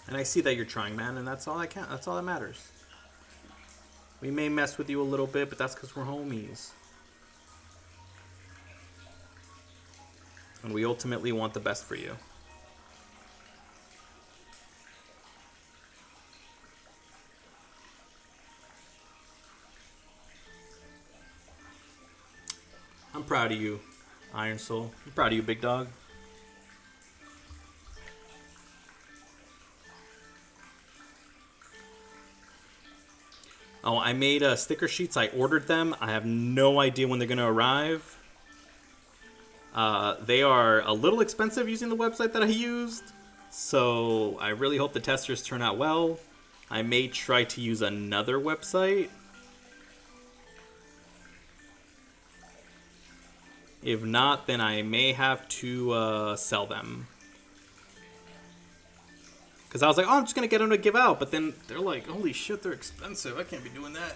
And I see that you're trying, man, and that's all that's all that matters. We may mess with you a little bit, but that's because we're homies. And we ultimately want the best for you. I'm proud of you, Iron Soul. I'm proud of you, big dog. Oh, I made sticker sheets. I ordered them. I have no idea when they're going to arrive. They are a little expensive using the website that I used, so I really hope the testers turn out well. I may try to use another website. If not, then I may have to sell them. Because I was like, oh, I'm just going to get them to give out. But then they're like, holy shit, they're expensive. I can't be doing that.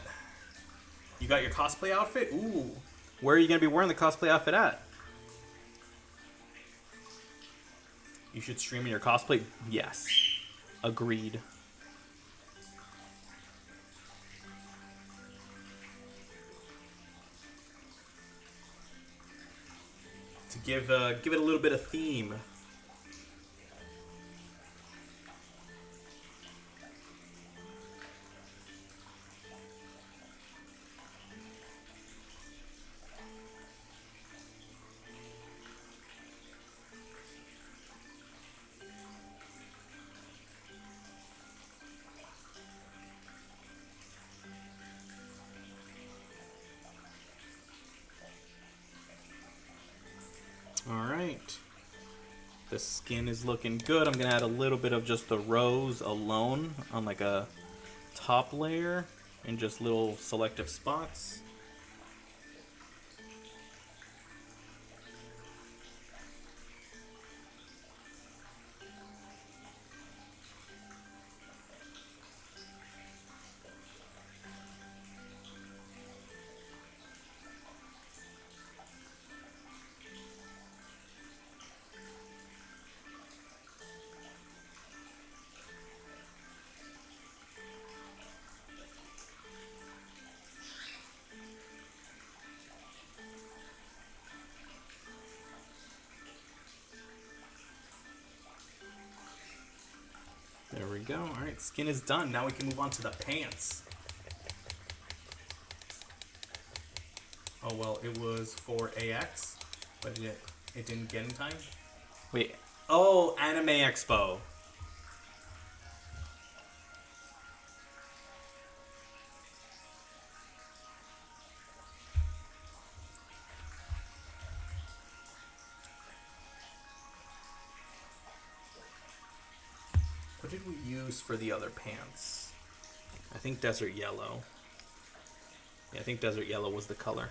You got your cosplay outfit? Ooh. Where are you going to be wearing the cosplay outfit at? You should stream in your cosplay? Yes. Agreed. To give it a little bit of theme. Alright. The skin is looking good. I'm going to add a little bit of just the rose alone on like a top layer in just little selective spots. There we go. Alright, skin is done. Now we can move on to the pants. Oh, well, it was for AX, but it didn't get in time. Wait. Oh, Anime Expo. What did we use for the other pants? I think Desert Yellow. Yeah, I think Desert Yellow was the color.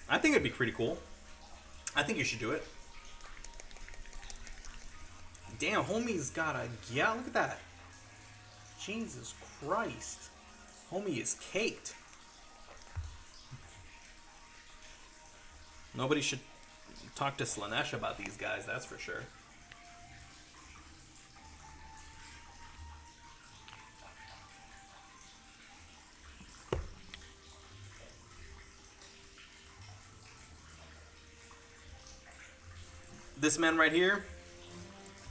I think it'd be pretty cool. I think you should do it. Damn, homie's got a... Yeah, look at that. Jesus Christ. Homie is caked. Nobody should talk to Slanesh about these guys, that's for sure. This man right here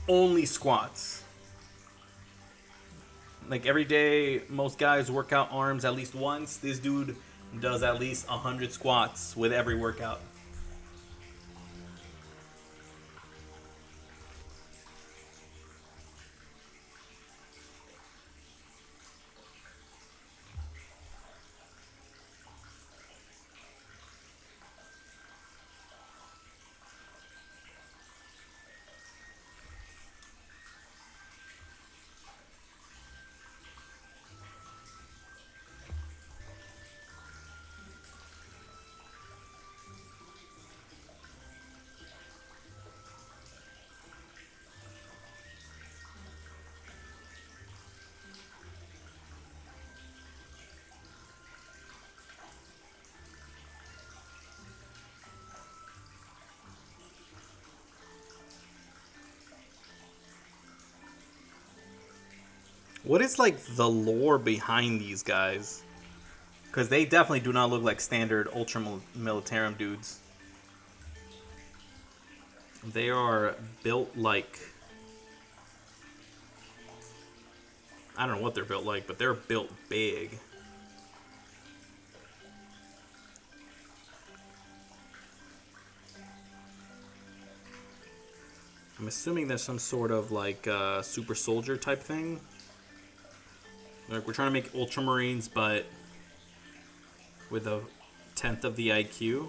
only squats. Like every day, most guys work out arms at least once. This dude does at least 100 squats with every workout. What is like the lore behind these guys? Because they definitely do not look like standard Ultra Militarum dudes. They are built like... I don't know what they're built like, but they're built big. I'm assuming there's some sort of like super soldier type thing. Like we're trying to make Ultramarines, but with a 10th of the IQ.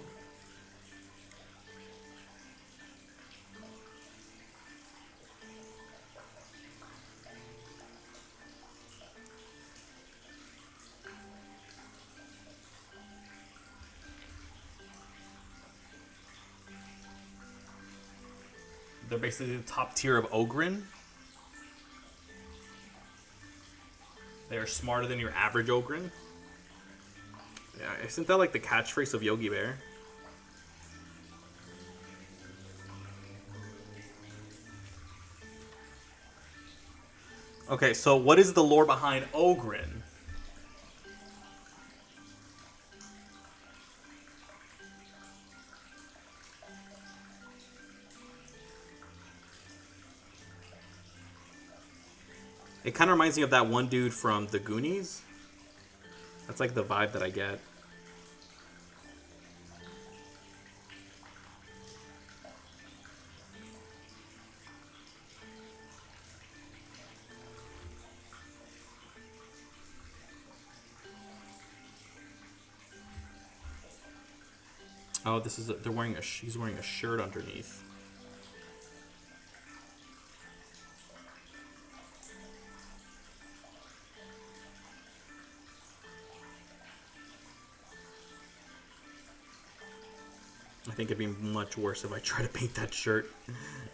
They're basically the top tier of Bullgryn. They're smarter than your average Bullgryn. Yeah, isn't that like the catchphrase of Yogi Bear? Okay, so what is the lore behind Bullgryn? It kind of reminds me of that one dude from The Goonies. That's like the vibe that I get. Oh, this is they're wearing he's wearing a shirt underneath. I think it'd be much worse if I try to paint that shirt.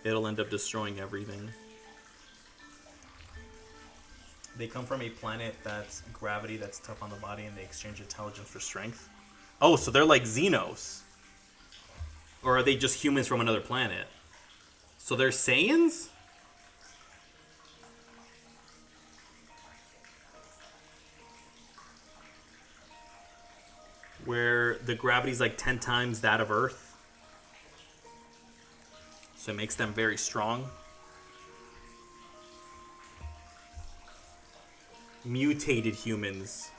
It'll end up destroying everything. They come from a planet that's gravity that's tough on the body, and they exchange intelligence for strength. Oh, so they're like Xenos. Or are they just humans from another planet? So they're Saiyans? Where the gravity's like 10 times that of Earth. So it makes them very strong. Mutated humans.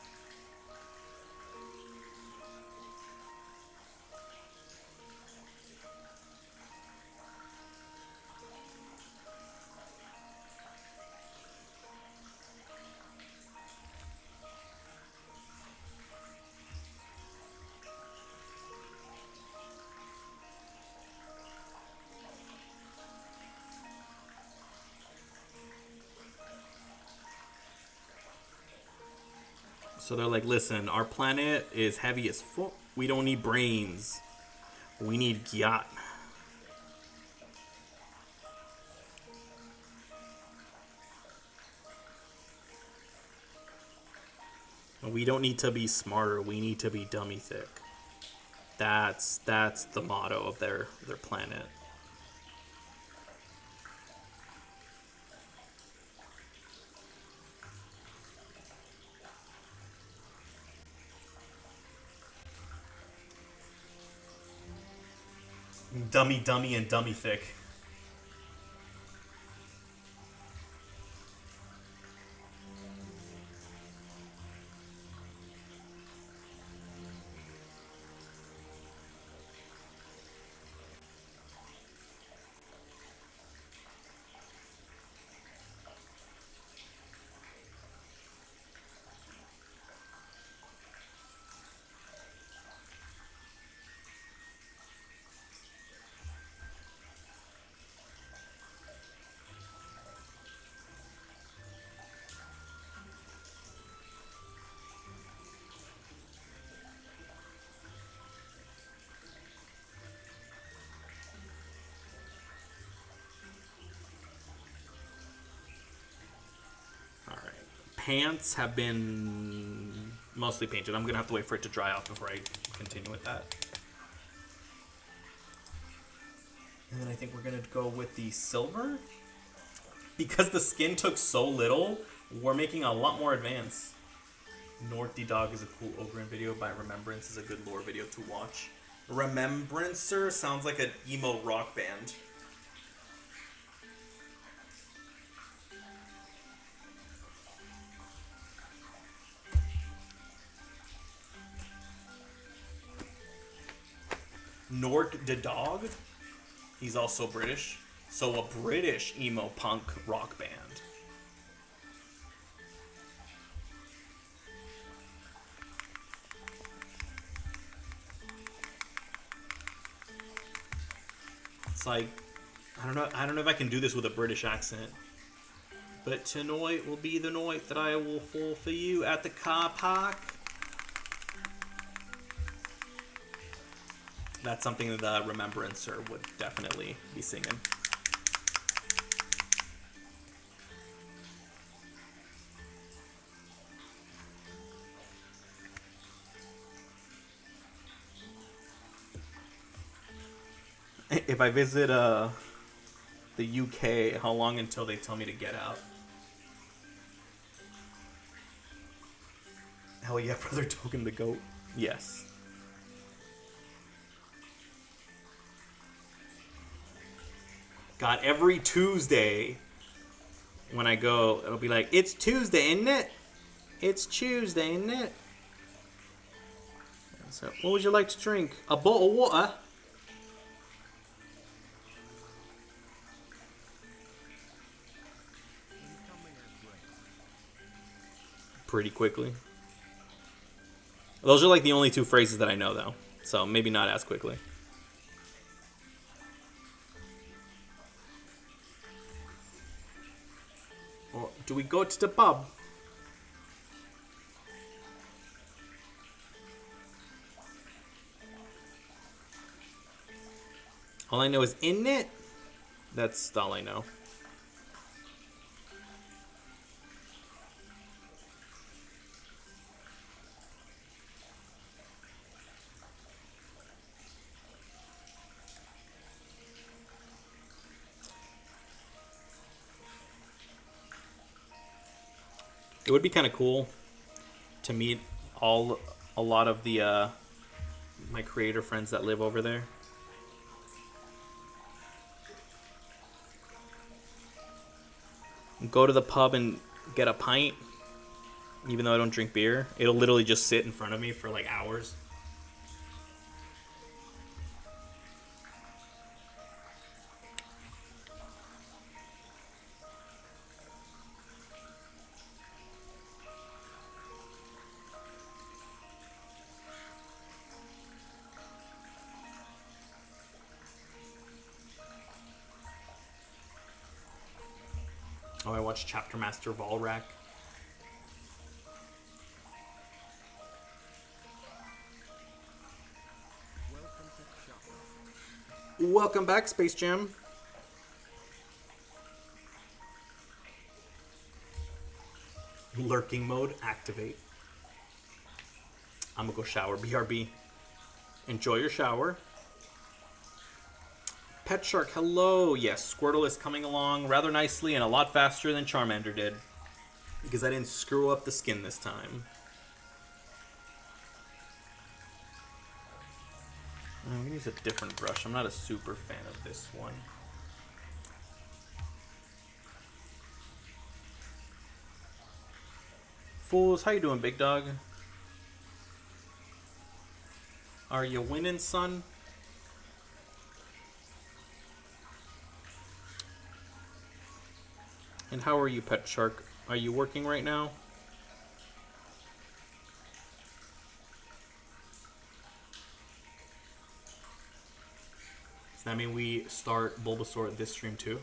So they're like, listen, our planet is heavy as fuck. We don't need brains. We need gyat. We don't need to be smarter. We need to be dummy thick. That's the motto of their planet. Dummy, and dummy thick. Pants have been mostly painted. I'm gonna have to wait for it to dry off before I continue with that. And then I think we're gonna go with the silver. Because the skin took so little, we're making a lot more advance. Northy Dog is a cool Bullgryn video by Remembrance is a good lore video to watch. Remembrancer sounds like an emo rock band. Nork the Dog, he's also British, so a British emo punk rock band. It's like, I don't know if I can do this with a British accent, but tonight will be the night that I will fall for you at the car park. That's something that the Remembrancer would definitely be singing. if I visit the UK, how long until they tell me to get out? Hell yeah, brother Token the goat. Yes. God, every Tuesday when I go, it'll be like, it's Tuesday, isn't it? It's Tuesday, isn't it? So, what would you like to drink? A bottle of water? Pretty quickly. Those are like the only two phrases that I know, though. So maybe not as quickly. Or do we go to the pub? All I know is in it. That's all I know. It would be kind of cool to meet a lot of the my creator friends that live over there. Go to the pub and get a pint, even though I don't drink beer. It'll literally just sit in front of me for like hours. Oh, I watched Chapter Master Volrak. Welcome back, Space Jam. Lurking mode, activate. I'm gonna go shower, BRB. Enjoy your shower. Pet Shark, hello. Yes, Squirtle is coming along rather nicely and a lot faster than Charmander did. Because I didn't screw up the skin this time. I'm going to use a different brush. I'm not a super fan of this one. Fools, how you doing, big dog? Are you winning, son? And how are you, Pet Shark? Are you working right now? Does that mean we start Bulbasaur this stream too?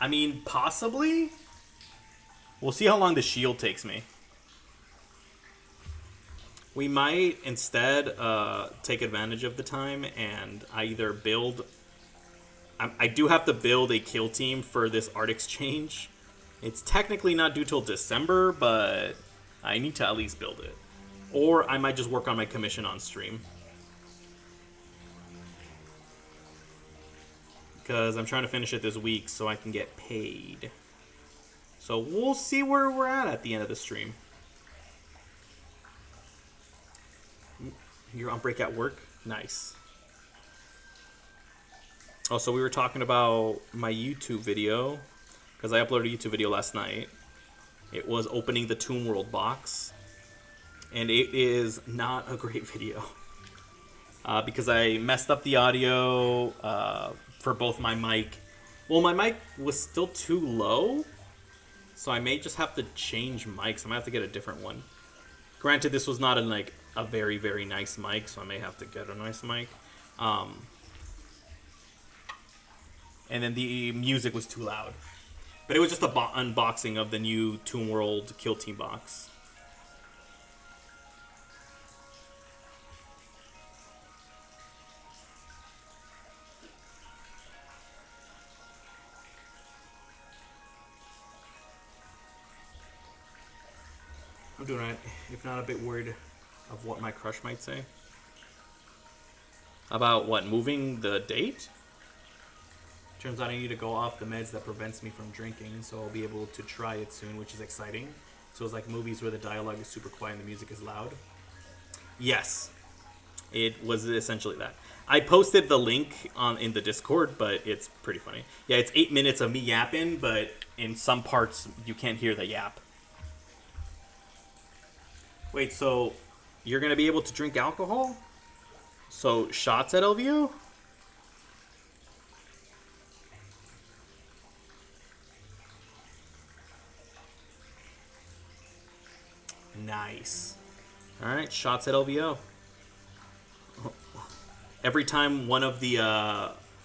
I mean, possibly? We'll see how long the shield takes me. We might instead take advantage of the time and I either build... I do have to build a kill team for this art exchange. It's technically not due till December, but I need to at least build it. Or I might just work on my commission on stream. Because I'm trying to finish it this week so I can get paid. So we'll see where we're at the end of the stream. You're on break at work? Nice. Oh, so we were talking about my YouTube video. Because I uploaded a YouTube video last night. It was opening the Tomb World box. And it is not a great video. Because I messed up the audio for both my mic. Well, my mic was still too low. So I may just have to change mics. I might have to get a different one. Granted, this was not a very, very nice mic. So I may have to get a nice mic. And then the music was too loud. But it was just an unboxing of the new Tomb World Kill Team box. I'm doing alright, if not a bit worried of what my crush might say. About what, moving the date? Turns out I need to go off the meds that prevents me from drinking, so I'll be able to try it soon, which is exciting. So it's like movies where the dialogue is super quiet and the music is loud. Yes, it was essentially that. I posted the link in the Discord, but it's pretty funny. Yeah, it's 8 minutes of me yapping, but in some parts you can't hear the yap. Wait, so you're going to be able to drink alcohol? So shots at LVO? Nice. Alright, shots at LVO. Every time one of the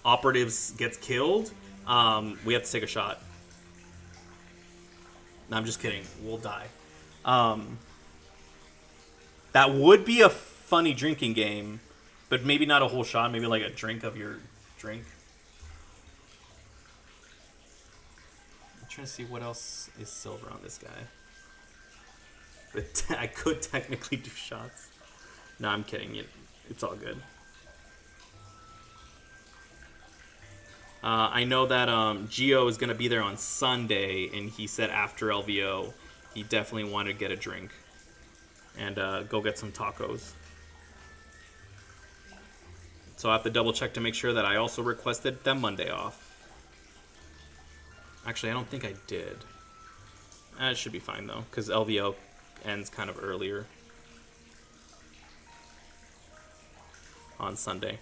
operatives gets killed, we have to take a shot. No, I'm just kidding. We'll die. That would be a funny drinking game, but maybe not a whole shot. Maybe like a drink of your drink. I'm trying to see what else is silver on this guy. But I could technically do shots. No, I'm kidding. It's all good. I know that Gio is going to be there on Sunday, and he said after LVO, he definitely wanted to get a drink and go get some tacos. So I have to double check to make sure that I also requested them Monday off. Actually, I don't think I did. It should be fine, though, because LVO ends kind of earlier on Sunday.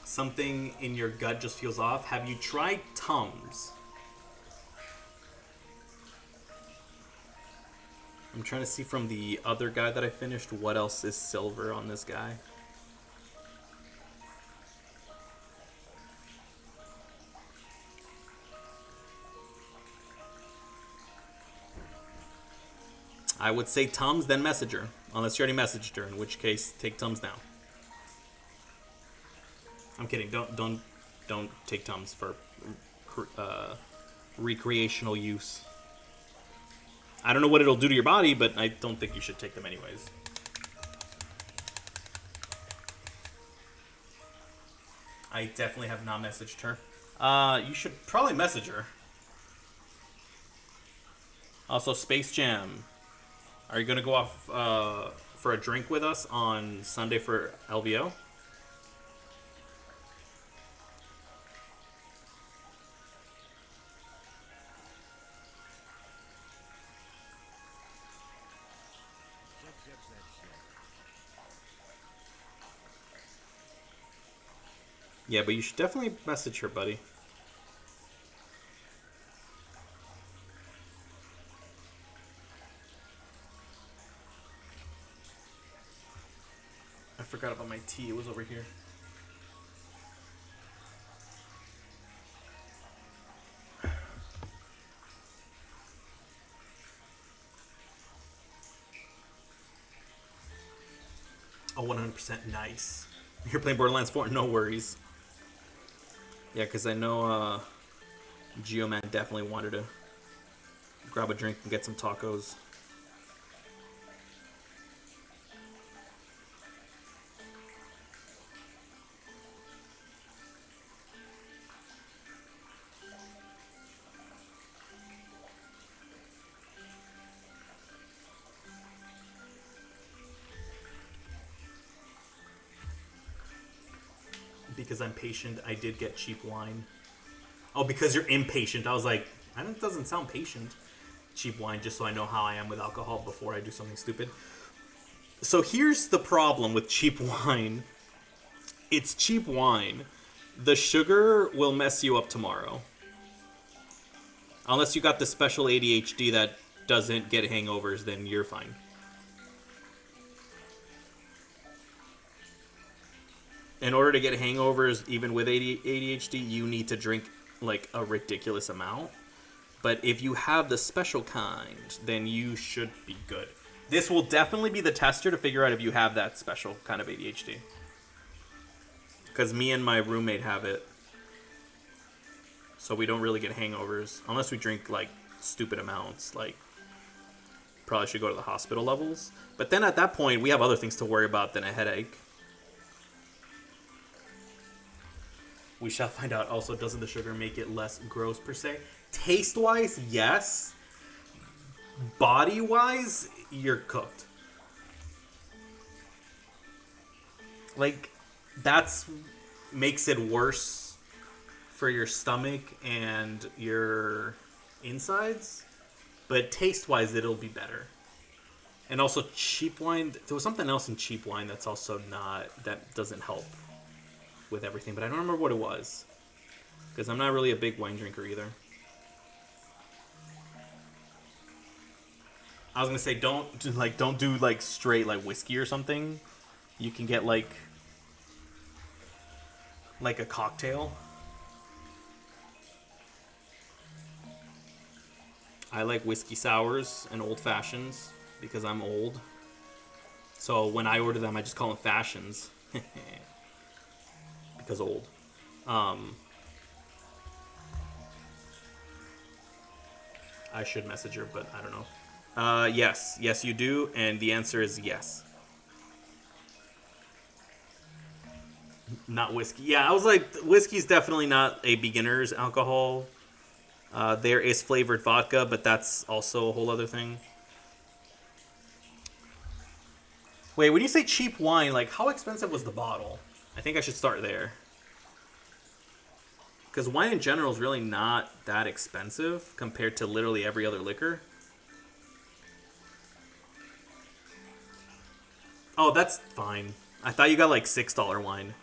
Something in your gut just feels off. Have you tried Tums? I'm trying to see from the other guy that I finished what else is silver on this guy. I would say Tums, then Messenger. Unless you already messaged her, in which case, take Tums now. I'm kidding. Don't take Tums for recreational use. I don't know what it'll do to your body, but I don't think you should take them anyways. I definitely have not messaged her. You should probably message her. Also, Space Jam. Are you going to go off for a drink with us on Sunday for LVO? Yeah, but you should definitely message her, buddy. I forgot about my tea. It was over here. Oh, 100% nice. You're playing Borderlands 4? No worries. Yeah, because I know Geoman definitely wanted to grab a drink and get some tacos. Because I'm patient, I did get cheap wine. Oh, because you're impatient. I was like, that doesn't sound patient. Cheap wine, just so I know how I am with alcohol before I do something stupid. So here's the problem with cheap wine. It's cheap wine. The sugar will mess you up tomorrow. Unless you got the special ADHD that doesn't get hangovers, then you're fine. In order to get hangovers, even with ADHD, you need to drink like a ridiculous amount. But if you have the special kind, then you should be good. This will definitely be the tester to figure out if you have that special kind of ADHD. Because me and my roommate have it. so we don't really get hangovers unless we drink like stupid amounts. Like, probably should go to the hospital levels. But then at that point, we have other things to worry about than a headache. We shall find out. Also, doesn't the sugar make it less gross per se? Taste-wise, yes. Body-wise, you're cooked. Like, that's makes it worse for your stomach and your insides. But taste-wise, it'll be better. And also, cheap wine. There was something else in cheap wine that's also not... That doesn't help with everything. But I don't remember what it was. Because I'm not really a big wine drinker either. I was going to say, don't do, like, straight, like, whiskey or something. You can get, like a cocktail. I like whiskey sours and old fashions because I'm old. So when I order them, I just call them fashions. Because old. I should message her, but I don't know. Yes. Yes, you do. And the answer is yes. Not whiskey. Yeah, I was like, whiskey's definitely not a beginner's alcohol. There is flavored vodka, but that's also a whole other thing. Wait, when you say cheap wine, like, how expensive was the bottle? I think I should start there. Because wine in general is really not that expensive compared to literally every other liquor. Oh, that's fine. I thought you got, like, $6 wine.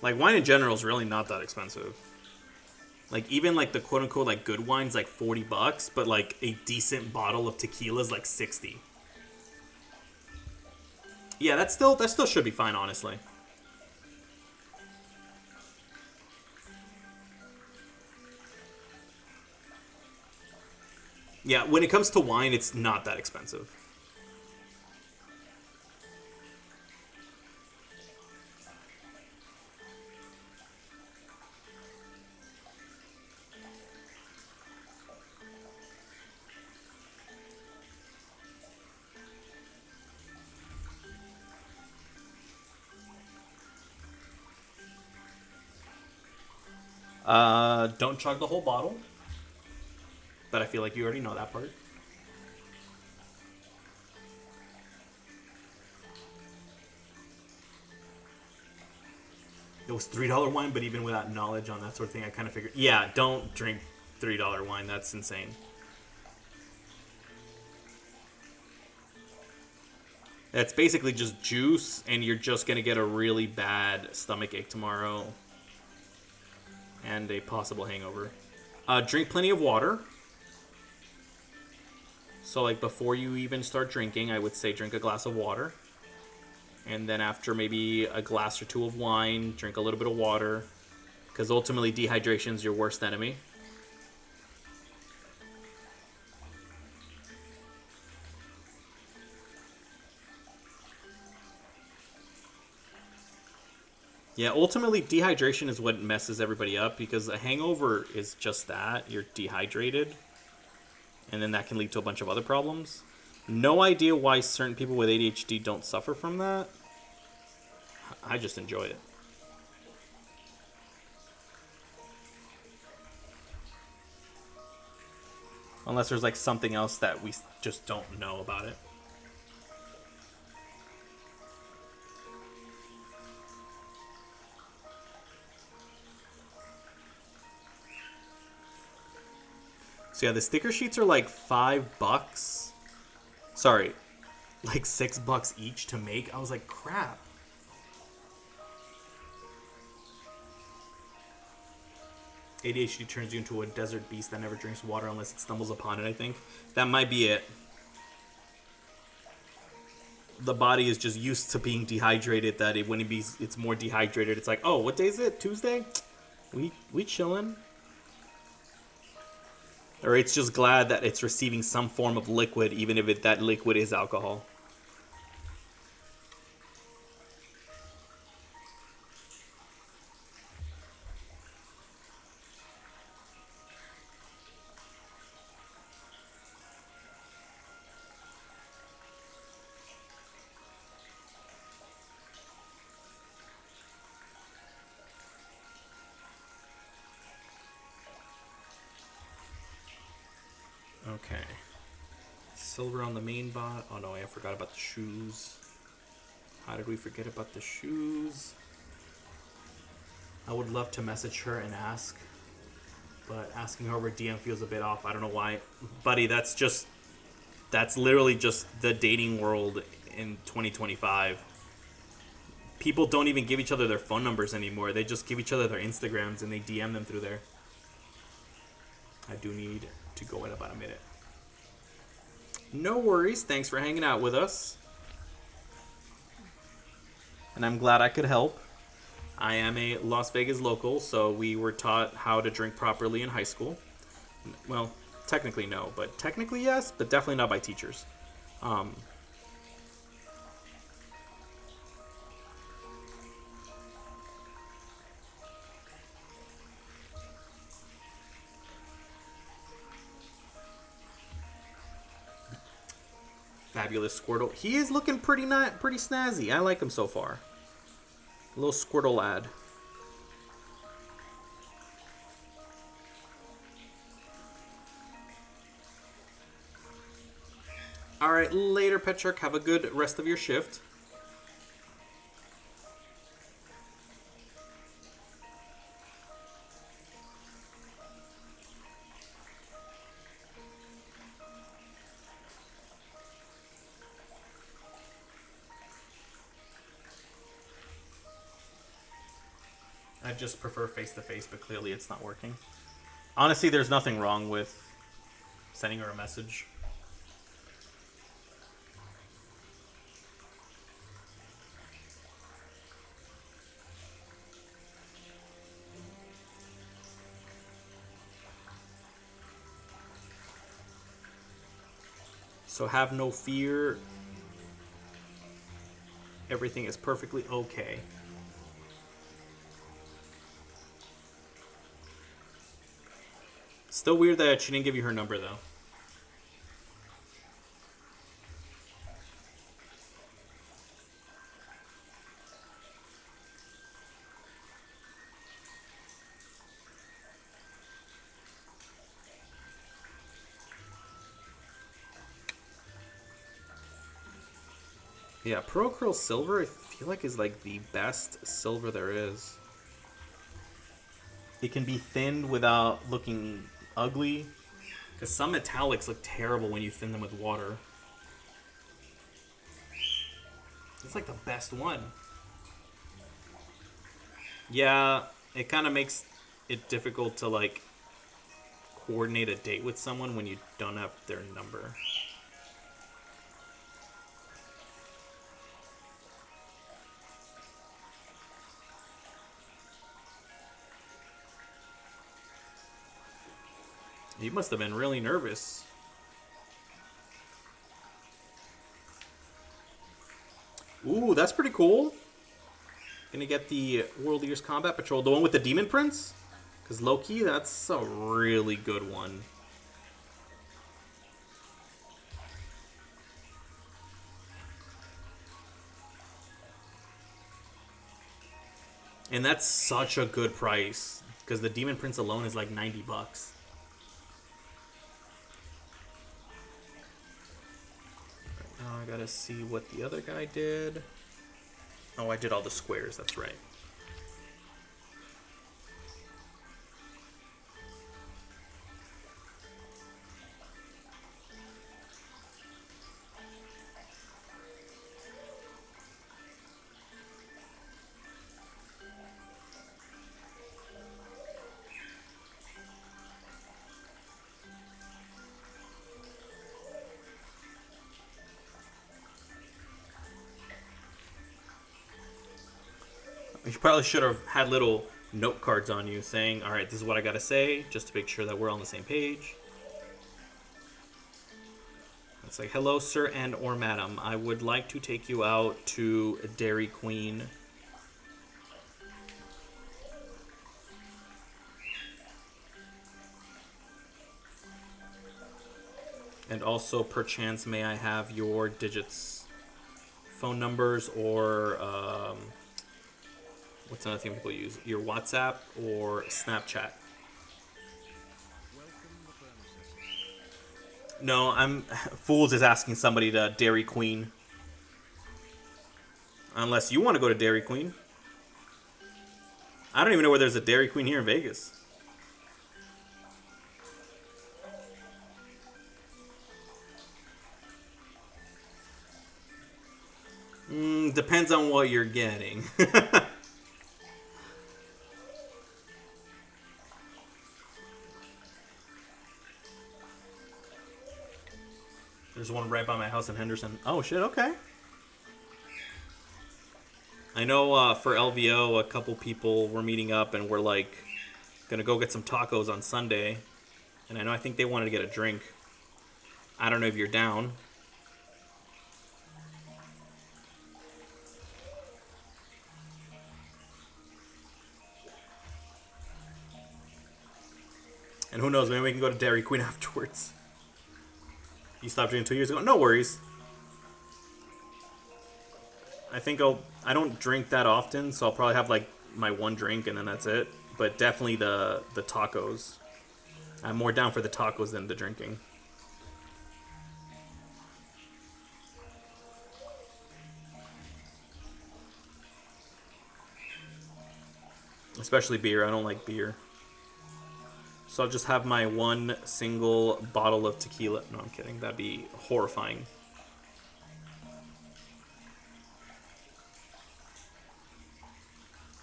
Like, wine in general is really not that expensive. Like, even, like, the quote-unquote, like, good wine's, like, $40, but, like, a decent bottle of tequila is, like, $60. Yeah, that still should be fine, honestly. Yeah, when it comes to wine, it's not that expensive. Don't chug the whole bottle. But I feel like you already know that part. It was $3 wine, but even without knowledge on that sort of thing, I kind of figured, yeah, don't drink $3 wine. That's insane. That's basically just juice, and you're just going to get a really bad stomach ache tomorrow. And a possible hangover. Drink plenty of water. So, like, before you even start drinking, I would say drink a glass of water. And then after maybe a glass or two of wine, drink a little bit of water. Because ultimately, dehydration is your worst enemy. Yeah, ultimately, dehydration is what messes everybody up. Because a hangover is just that. You're dehydrated. And then that can lead to a bunch of other problems. No idea why certain people with ADHD don't suffer from that. I just enjoy it. Unless there's like something else that we just don't know about it. So yeah, the sticker sheets are like $5. Sorry, like $6 each to make. I was like, crap. ADHD turns you into a desert beast that never drinks water unless it stumbles upon it, I think. That might be it. The body is just used to being dehydrated, that when it's more dehydrated, it's like, oh, what day is it? Tuesday? We chilling. Or it's just glad that it's receiving some form of liquid, even if that liquid is alcohol. Okay. Silver on the main bot. Oh no, I forgot about the shoes. How did we forget about the shoes? I would love to message her and ask, but asking her over DM feels a bit off. I don't know why. Buddy, that's literally just the dating world in 2025. People don't even give each other their phone numbers anymore. They just give each other their Instagrams and they DM them through there. I do need to go in about a minute. No worries. Thanks for hanging out with us. And I'm glad I could help. I am a Las Vegas local, so we were taught how to drink properly in high school. Well, technically no, but technically yes, but definitely not by teachers. Fabulous Squirtle. He is looking pretty snazzy. I like him so far. A little Squirtle lad. Alright, later, Petrarch. Have a good rest of your shift. I just prefer face-to-face, but clearly it's not working. Honestly, there's nothing wrong with sending her a message. So have no fear. Everything is perfectly okay. Still weird that she didn't give you her number, though. Yeah, Pearl Curl Silver, I feel like, is like the best silver there is. It can be thinned without looking ugly. Because some metallics look terrible when you thin them with water. It's like the best one. Yeah, it kind of makes it difficult to like coordinate a date with someone when you don't have their number. You must have been really nervous. Ooh, that's pretty cool. Gonna get the World Eaters Combat Patrol. The one with the Demon Prince? Because low-key, that's a really good one. And that's such a good price. Because the Demon Prince alone is like 90 bucks. Now I gotta see what the other guy did. Oh, I did all the squares, that's right. You probably should have had little note cards on you saying, all right, this is what I got to say, just to make sure that we're on the same page. It's like, hello, sir and or madam. I would like to take you out to Dairy Queen. And also, perchance, may I have your digits, phone numbers, or what's another thing people use? Your WhatsApp or Snapchat. No, I'm Fools is asking somebody to Dairy Queen. Unless you want to go to Dairy Queen. I don't even know where there's a Dairy Queen here in Vegas. Depends on what you're getting. There's one right by my house in Henderson. Oh shit, okay. I know for LVO, a couple people were meeting up and we're like gonna go get some tacos on Sunday. And I think they wanted to get a drink. I don't know if you're down. And who knows, maybe we can go to Dairy Queen afterwards. You stopped drinking 2 years ago? No worries. I think I don't drink that often, so I'll probably have like my one drink and then that's it. But definitely the tacos. I'm more down for the tacos than the drinking. Especially beer. I don't like beer. So I'll just have my one single bottle of tequila. No, I'm kidding. That'd be horrifying.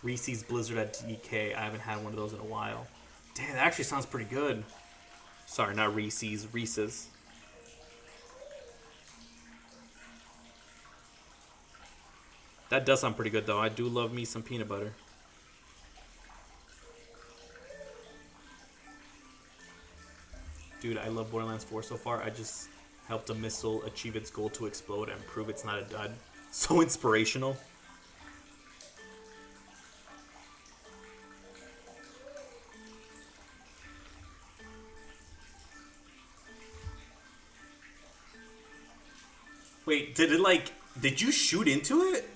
Reese's Blizzard at DK. I haven't had one of those in a while. Damn, that actually sounds pretty good. Sorry, not Reese's. Reese's. That does sound pretty good, though. I do love me some peanut butter. Dude, I love Borderlands 4 so far. I just helped a missile achieve its goal to explode and prove it's not a dud. So inspirational. Wait, did you shoot into it?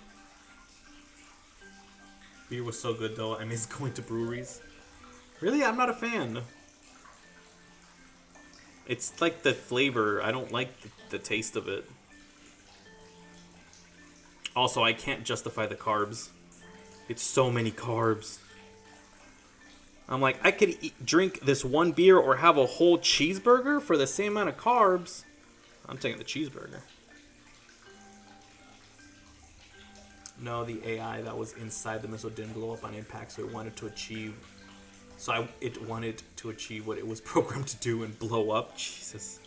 Beer was so good though, I miss going to breweries. Really? I'm not a fan. It's like the flavor. I don't like the taste of it. Also, I can't justify the carbs. It's so many carbs. I'm like, I could drink this one beer or have a whole cheeseburger for the same amount of carbs. I'm taking the cheeseburger. No, the AI that was inside the missile didn't blow up on impact, so it wanted to achieve... it wanted to achieve what it was programmed to do and blow up. Jesus.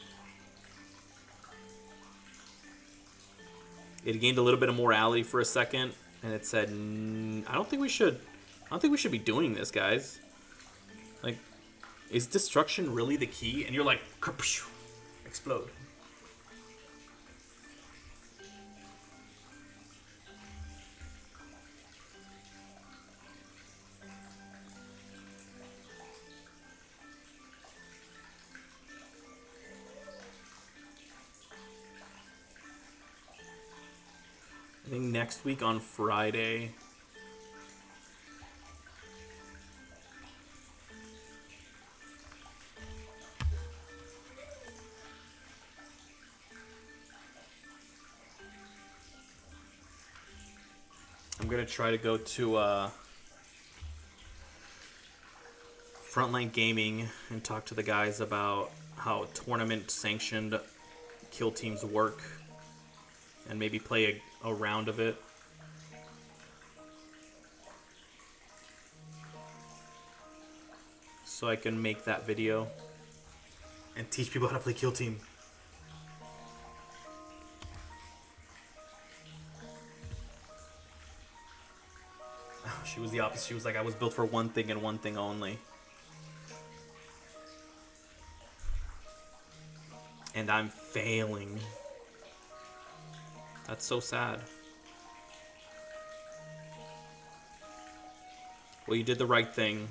It gained a little bit of morality for a second, and it said, I don't think we should be doing this, guys. Like, is destruction really the key? And you're like, explode. I think next week on Friday. I'm going to try to go to Frontline Gaming and talk to the guys about how tournament sanctioned kill teams work and maybe play a round of it. So I can make that video and teach people how to play kill team. She was the opposite. She was like, I was built for one thing and one thing only. And I'm failing. That's so sad. Well, you did the right thing.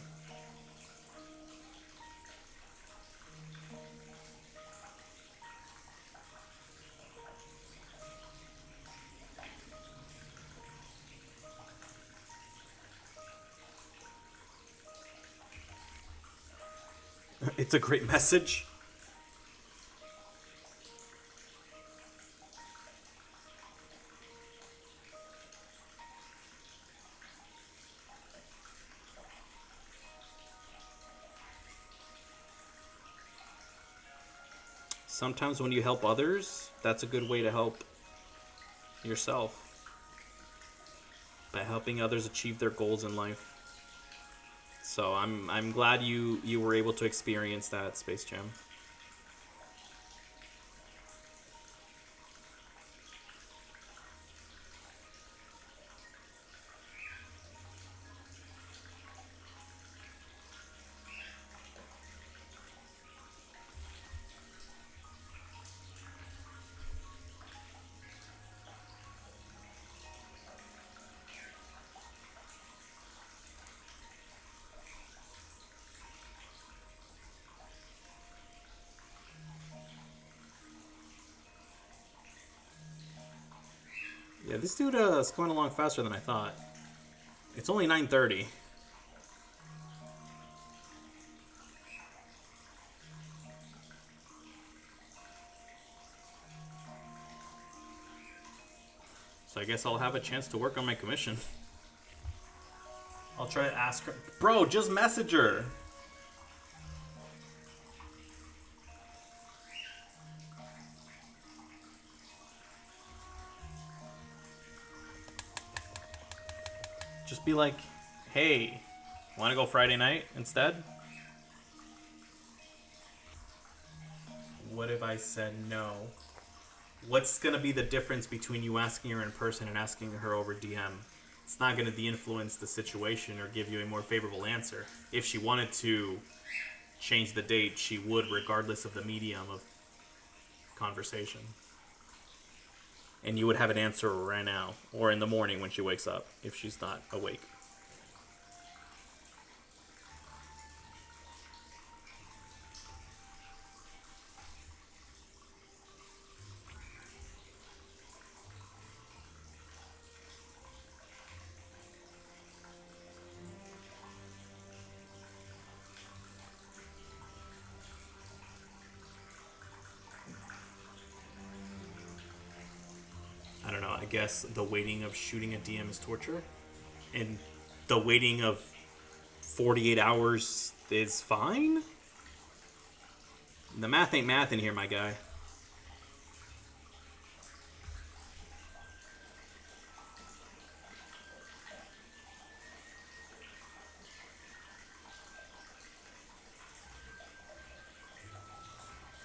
It's a great message. sometimes when you help others, that's a good way to help yourself. By helping others achieve their goals in life. So I'm glad you were able to experience that, Space Jam. Yeah, this dude is going along faster than I thought. It's only 9:30. So I guess I'll have a chance to work on my commission. I'll try to ask her. Bro, just message her. Just be like, hey, want to go Friday night instead? What if I said no? What's going to be the difference between you asking her in person and asking her over DM? It's not going to de-influence the situation or give you a more favorable answer. If she wanted to change the date, she would, regardless of the medium of conversation. And you would have an answer right now, or in the morning when she wakes up, if she's not awake. I don't know, I guess the waiting of shooting a DM is torture, and the waiting of 48 hours is fine? The math ain't math in here, my guy.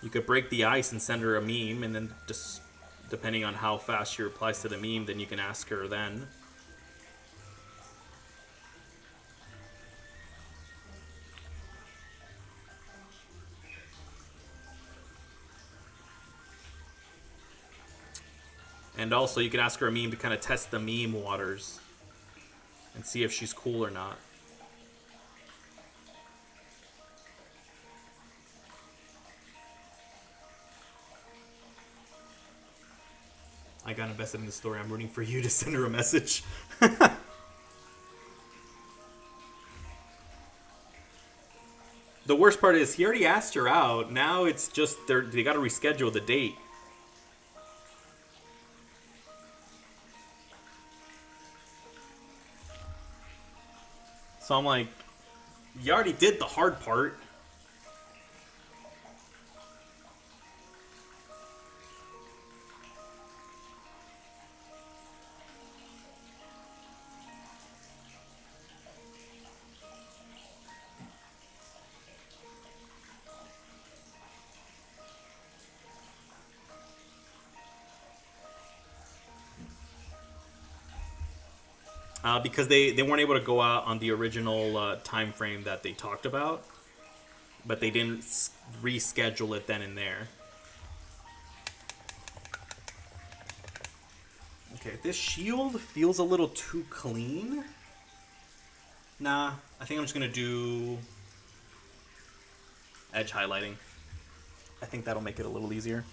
You could break the ice and send her a meme, and then just depending on how fast she replies to the meme, then you can ask her then. And also, you could ask her a meme to kind of test the meme waters and see if she's cool or not. I got invested in the story. I'm rooting for you to send her a message. The worst part is he already asked her out. Now it's just they got to reschedule the date. So I'm like, you already did the hard part. Because they weren't able to go out on the original time frame that they talked about, but they didn't reschedule it then and there. Okay, this shield feels a little too clean. Nah, I think I'm just gonna do edge highlighting. I think that'll make it a little easier.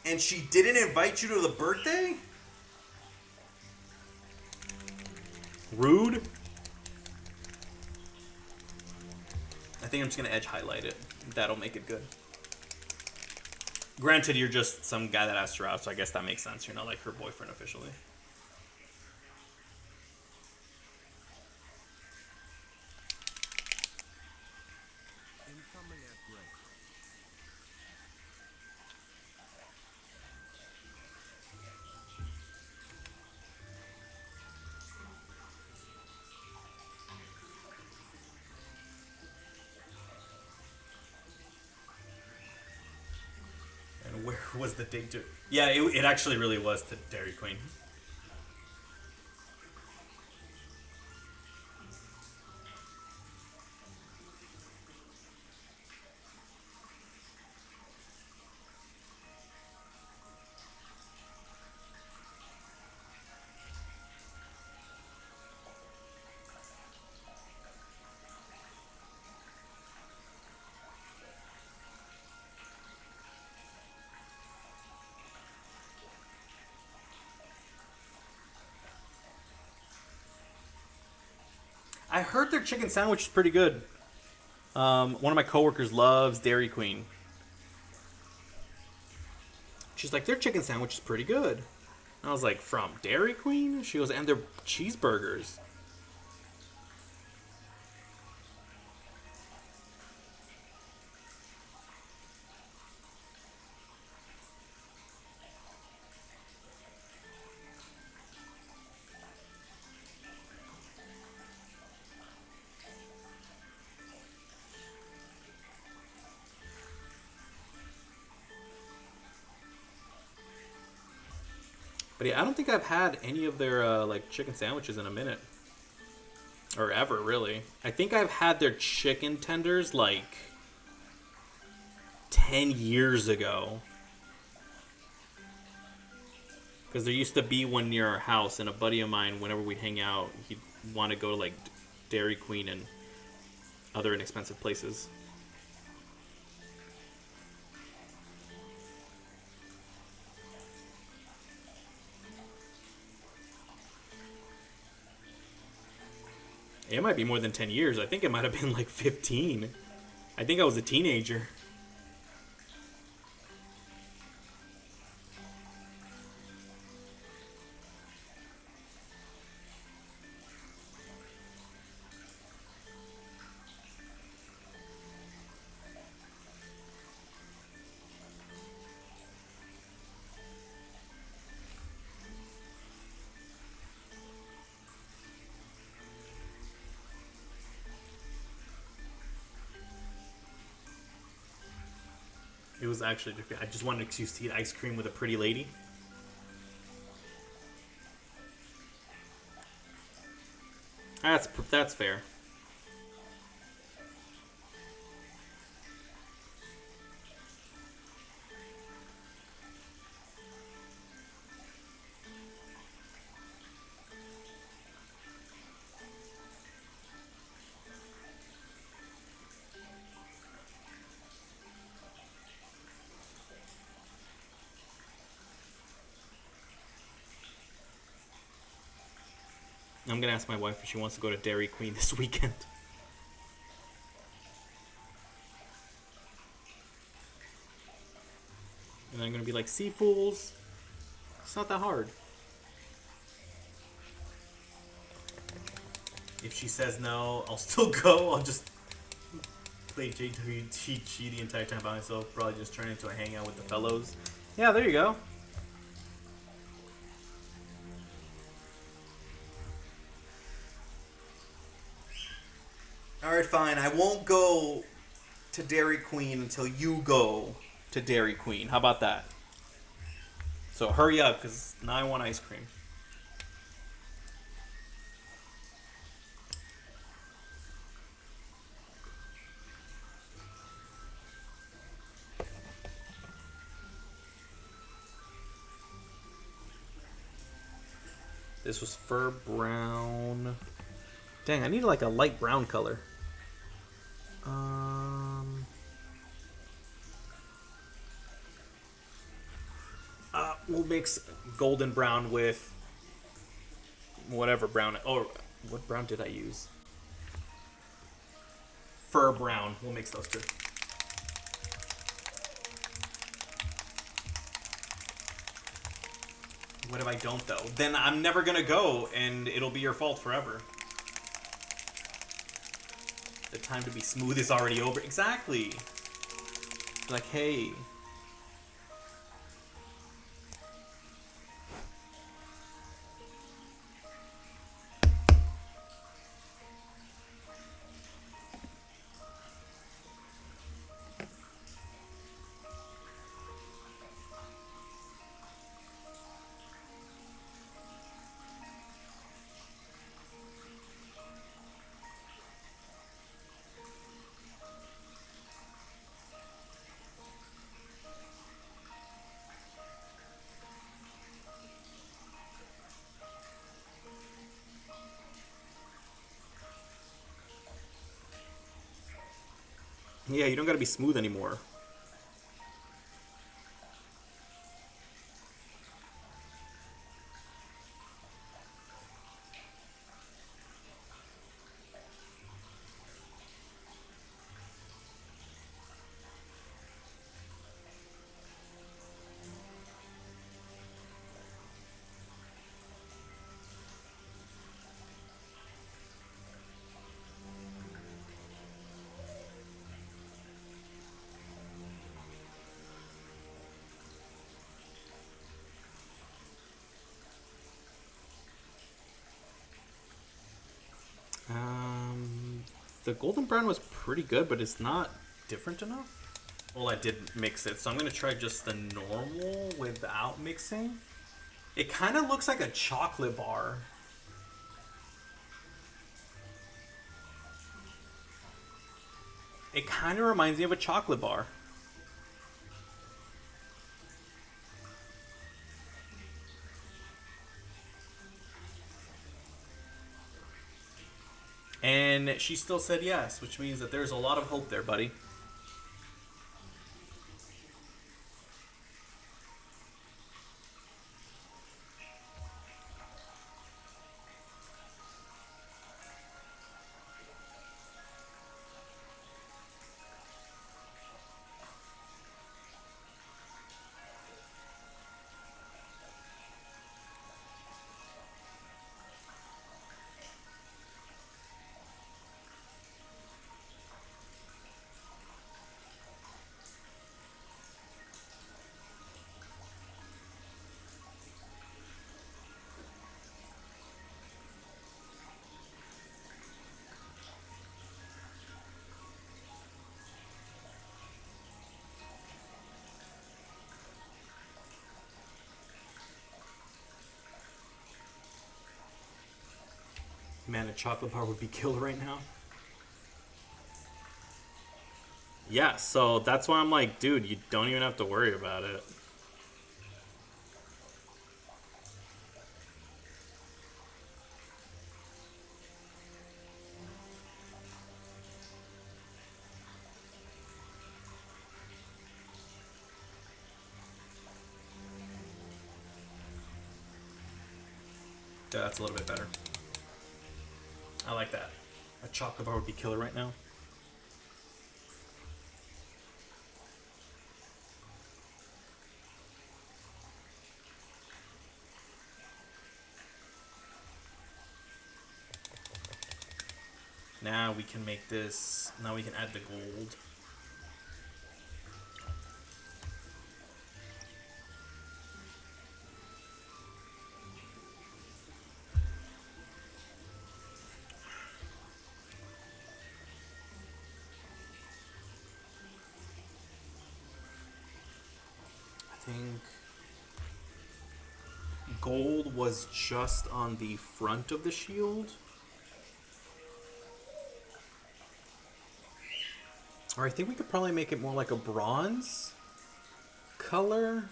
And she didn't invite you to the birthday? Rude. I think I'm just going to edge highlight it. That'll make it good. Granted, you're just some guy that asked her out, so I guess that makes sense. You're not like her boyfriend officially. was the date to... Yeah, it actually really was to Dairy Queen. I heard their chicken sandwich is pretty good. One of my coworkers loves Dairy Queen. She's like, their chicken sandwich is pretty good. And I was like, from Dairy Queen? She goes, and their cheeseburgers. But yeah, I don't think I've had any of their like chicken sandwiches in a minute. Or ever, really. I think I've had their chicken tenders like 10 years ago. Because there used to be one near our house, and a buddy of mine, whenever we'd hang out, he'd want to go to like Dairy Queen and other inexpensive places. It might be more than 10 years. I think it might have been like 15. I think I was a teenager. It was actually, I just wanted an excuse to eat ice cream with a pretty lady. That's fair. I'm gonna ask my wife if she wants to go to Dairy Queen this weekend. And I'm gonna be like, see, fools, it's not that hard. If she says no, I'll still go. I'll just play JWTG the entire time by myself. Probably just turn into a hangout with the fellows. Yeah, there you go. Alright, fine. I won't go to Dairy Queen until you go to Dairy Queen. How about that? So hurry up, because now I want ice cream. This was fur brown. Dang, I need like a light brown color. We'll mix golden brown with whatever brown. Oh, what brown did I use? Fur brown. We'll mix those two. What if I don't, though? Then I'm never gonna go, and it'll be your fault forever. The time to be smooth is already over. Exactly. Like, hey. Yeah, you don't gotta be smooth anymore. The golden brown was pretty good, but it's not different enough. Well, I did mix it, so I'm gonna try just the normal without mixing. It kind of looks like a chocolate bar. It kind of reminds me of a chocolate bar. And she still said yes, which means that there's a lot of hope there, buddy. Man, a chocolate bar would be killed right now. Yeah, so that's why I'm like, dude, you don't even have to worry about it. Yeah, that's a little bit better. I like that. A chocolate bar would be killer right now. Now we can make this, now we can add the gold. I think gold was just on the front of the shield. Or I think we could probably make it more like a bronze color.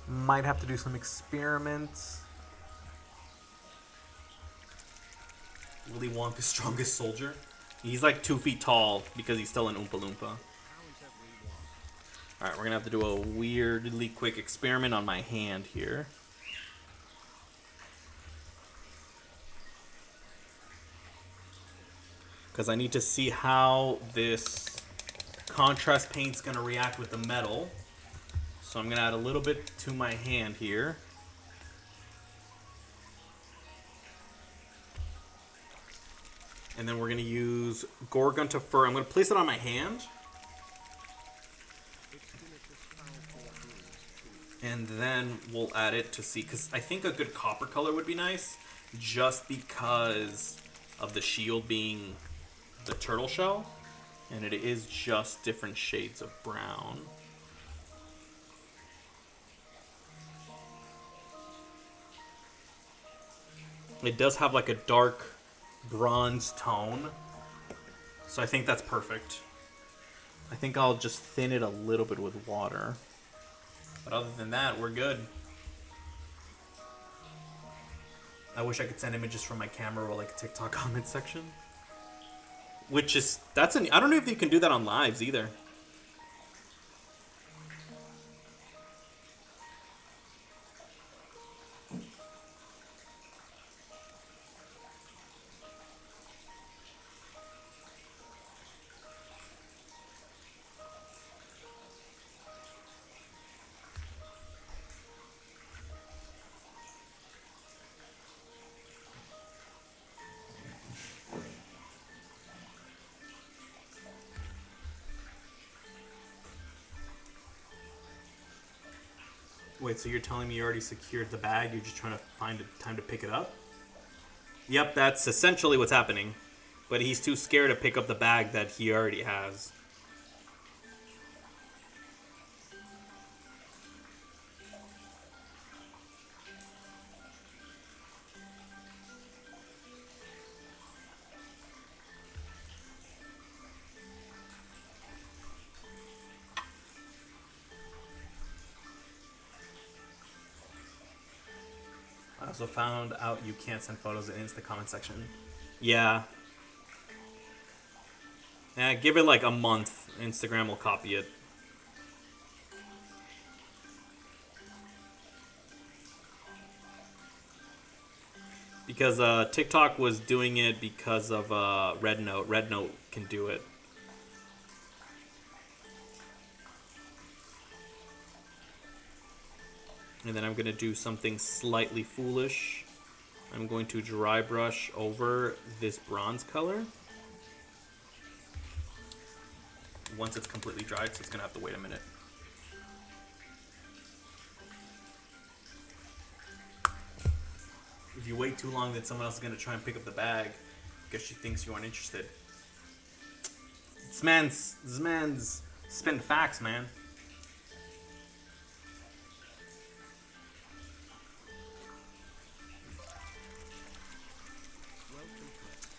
Might have to do some experiments. Willy Wonka's strongest soldier. He's like 2 feet tall because he's still an Oompa Loompa. Alright, we're gonna have to do a weirdly quick experiment on my hand here. Because I need to see how this contrast paint's gonna react with the metal. So I'm gonna add a little bit to my hand here. And then we're gonna use Gorgon to Fur. I'm gonna place it on my hand. And then we'll add it to see, because I think a good copper color would be nice, just because of the shield being the turtle shell, and it is just different shades of brown. It does have like a dark bronze tone, so I think that's perfect. I think I'll just thin it a little bit with water. But other than that, we're good. I wish I could send images from my camera or like a TikTok comment section. Which is, that's an, I don't know if you can do that on lives either. Wait, so you're telling me you already secured the bag, you're just trying to find a time to pick it up? Yep, that's essentially what's happening. But he's too scared to pick up the bag that he already has. I also found out you can't send photos into the comment section. Yeah. Give it like a month. Instagram will copy it. Because TikTok was doing it because of Red Note. Red Note can do it. And then I'm going to do something slightly foolish. I'm going to dry brush over this bronze color. Once it's completely dried, so it's going to have to wait a minute. If you wait too long, then someone else is going to try and pick up the bag because she thinks you aren't interested. This man's spitting facts, man.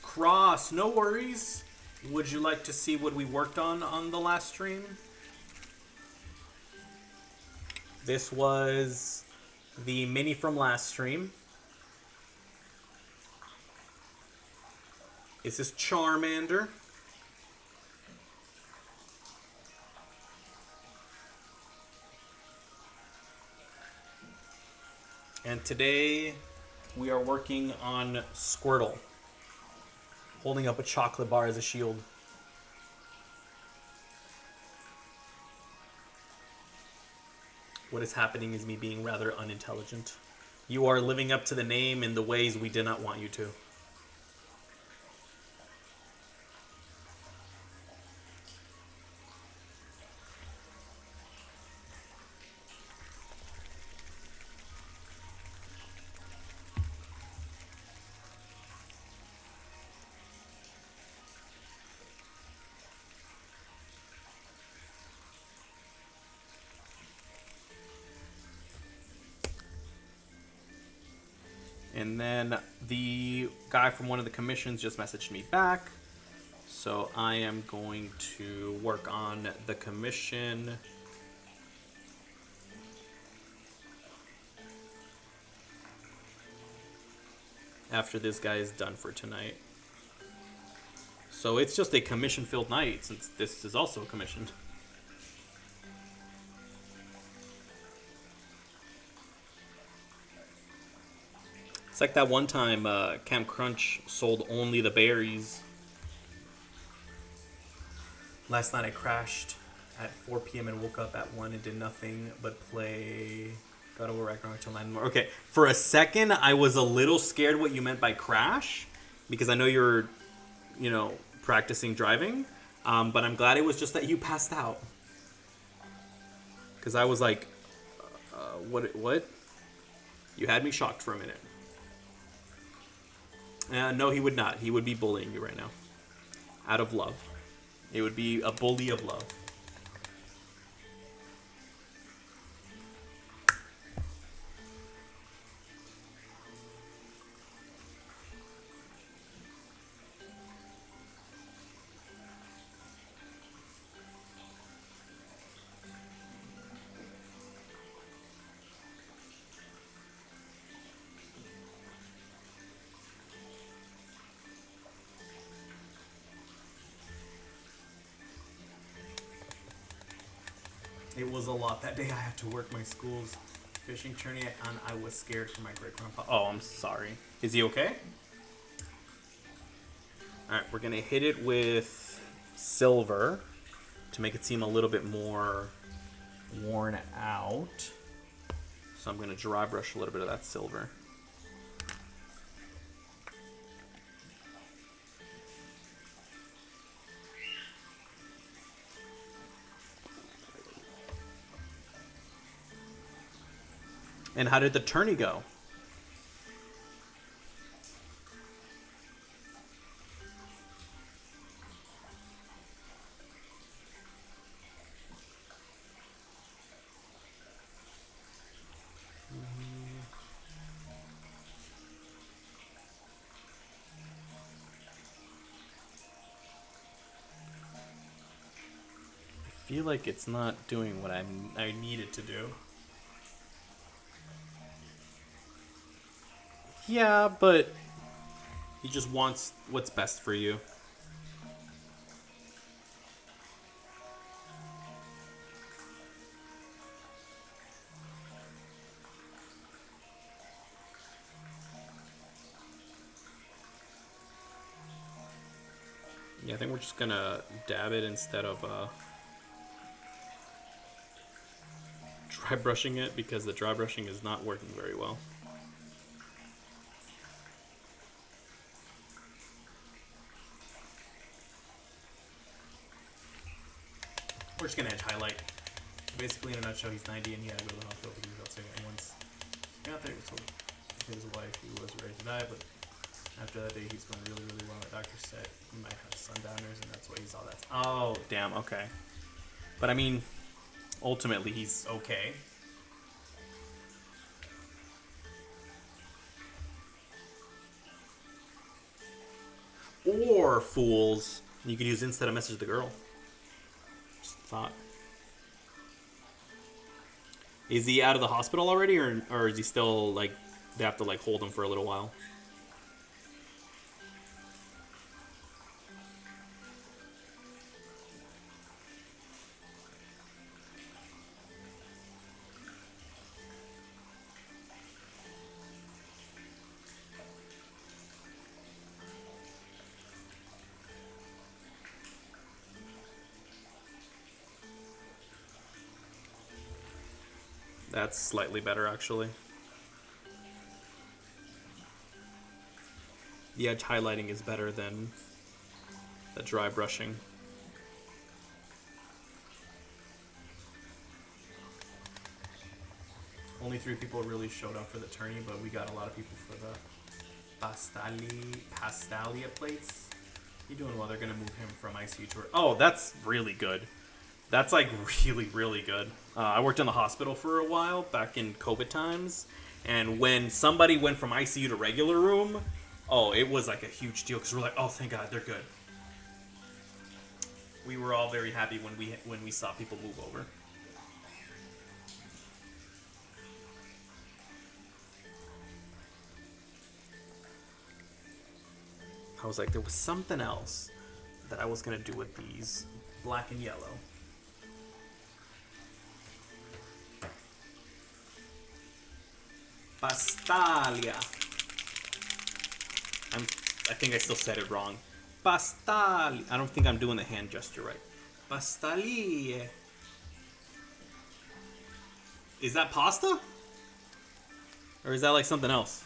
Cross, no worries. Would you like to see what we worked on the last stream? This was the mini from last stream. This is Charmander. And today we are working on Squirtle, holding up a chocolate bar as a shield. What is happening is me being rather unintelligent. You are living up to the name in the ways we did not want you to. And then the guy from one of the commissions just messaged me back. So I am going to work on the commission. After this guy is done for tonight. So it's just a commission-filled night since this is also commissioned. It's like that one time Camp Crunch sold only the berries. Last night I crashed at 4 p.m. and woke up at 1 and did nothing but play God of War Ragnarok till 9 more. Okay, for a second I was a little scared what you meant by crash because I know you're, practicing driving. But I'm glad it was just that you passed out. Because I was like, what? You had me shocked for a minute. No, he would not. He would be bullying you right now. Out of love. It would be a bully of love. It was a lot. That day I had to work my school's fishing tourney, and I was scared for my great-grandpa. Oh, I'm sorry. Is he okay? Alright, we're going to hit it with silver to make it seem a little bit more worn out. So I'm going to dry brush a little bit of that silver. And how did the tourney go? I feel like it's not doing what I need it to do. Yeah, but he just wants what's best for you. Yeah, I think we're just gonna dab it instead of dry brushing it, because the dry brushing is not working very well. We're just gonna edge highlight. Basically, in a nutshell, he's 90 and he had to go to the hospital because he was upset. And once he got there, he told his wife he was ready to die, but after that day, he's going really, really well. The doctor said he might have sundowners, and that's why he's all that. Oh, damn, okay. But I mean, ultimately, he's okay. Or, fools, you could use instead of message the girl. Just thought. Is he out of the hospital already, or is he still, like, they have to, like, hold him for a little while? That's slightly better, actually. The edge highlighting is better than the dry brushing. Only 3 people really showed up for the tourney, but we got a lot of people for the Pastalia plates. You doing well? They're gonna move him from ICU to... Oh, that's really good. That's like really, really good. I worked in the hospital for a while back in COVID times, and when somebody went from ICU to regular room, oh, it was like a huge deal because we're like, oh, thank God, they're good. We were all very happy when we saw people move over. I was like, there was something else that I was gonna do with these black and yellow. Pastalia. I think I still said it wrong. Pastalia. I don't think I'm doing the hand gesture right. Pastalie. Is that pasta? Or is that like something else?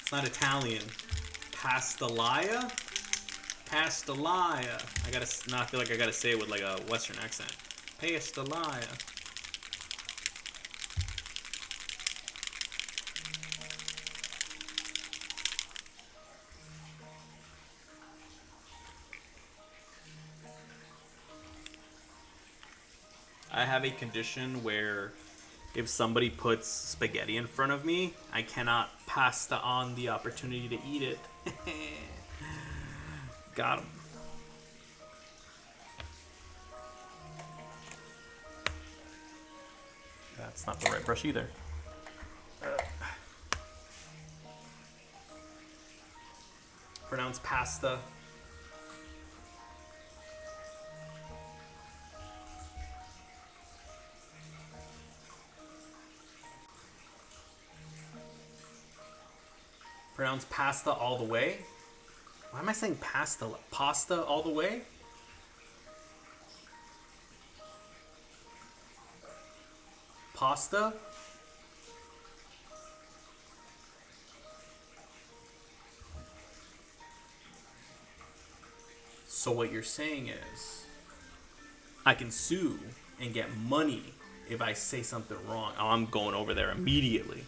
It's not Italian. Pastalia? Pastalia. I feel like I gotta say it with like a Western accent. Pastalia. I have a condition where if somebody puts spaghetti in front of me, I cannot pass on the opportunity to eat it. Got him. That's not the right brush either. Pronounced pasta. Pronounced pasta all the way. Why am I saying pasta? Pasta all the way? Pasta? So what you're saying is, I can sue and get money if I say something wrong. Oh, I'm going over there immediately.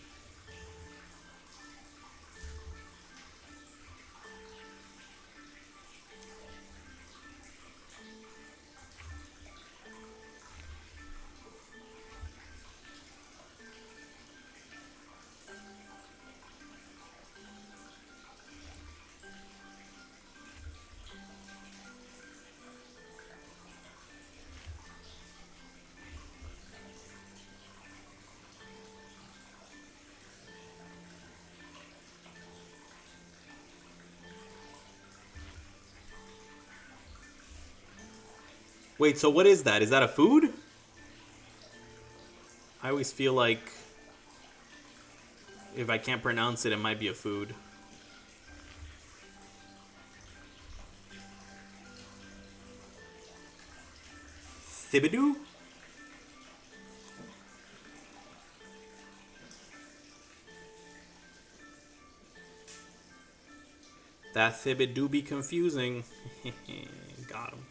Wait, so what is that? Is that a food? I always feel like if I can't pronounce it, it might be a food. Thibodeau? That Thibodeau be confusing. Got him.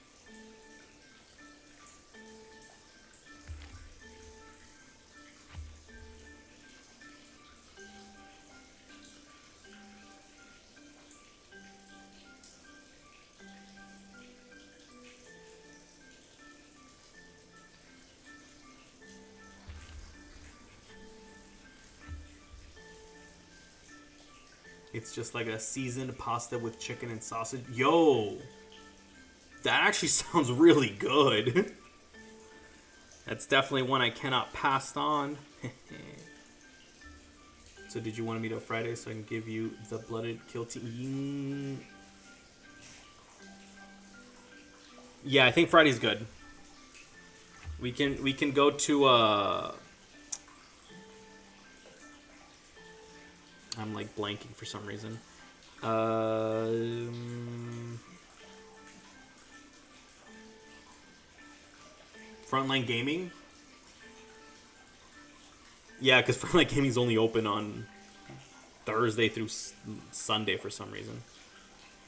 It's just like a seasoned pasta with chicken and sausage. Yo! That actually sounds really good. That's definitely one I cannot pass on. So did you want to meet up Friday so I can give you the blooded kill team? Yeah, I think Friday's good. We can go to I'm like blanking for some reason. Frontline Gaming? Yeah, because Frontline Gaming's only open on Thursday through Sunday for some reason.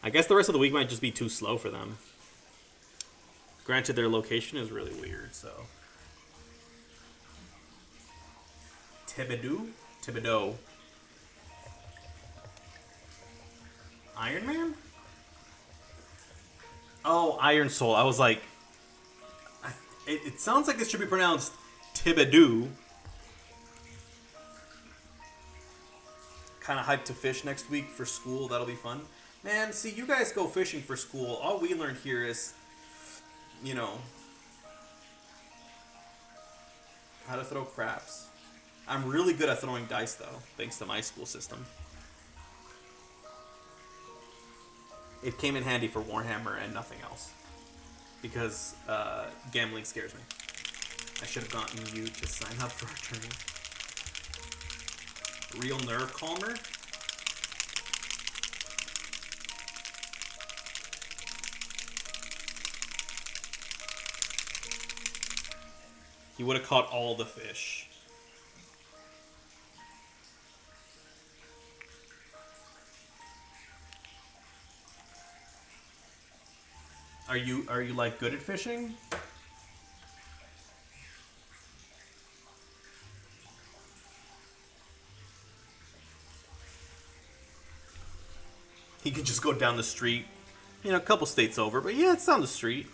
I guess the rest of the week might just be too slow for them. Granted, their location is really weird, so. Thibodeau. Iron Man? Oh, Iron Soul. I was like, it sounds like it should be pronounced Thibodeau. Kind of hyped to fish next week for school. That'll be fun. Man, see, you guys go fishing for school. All we learned here is, you know, how to throw craps. I'm really good at throwing dice, though, thanks to my school system. It came in handy for Warhammer and nothing else. Because gambling scares me. I should have gotten you to sign up for a tournament. Real nerve calmer? He would have caught all the fish. Are you like good at fishing? He could just go down the street, you know, a couple states over, but yeah, it's down the street.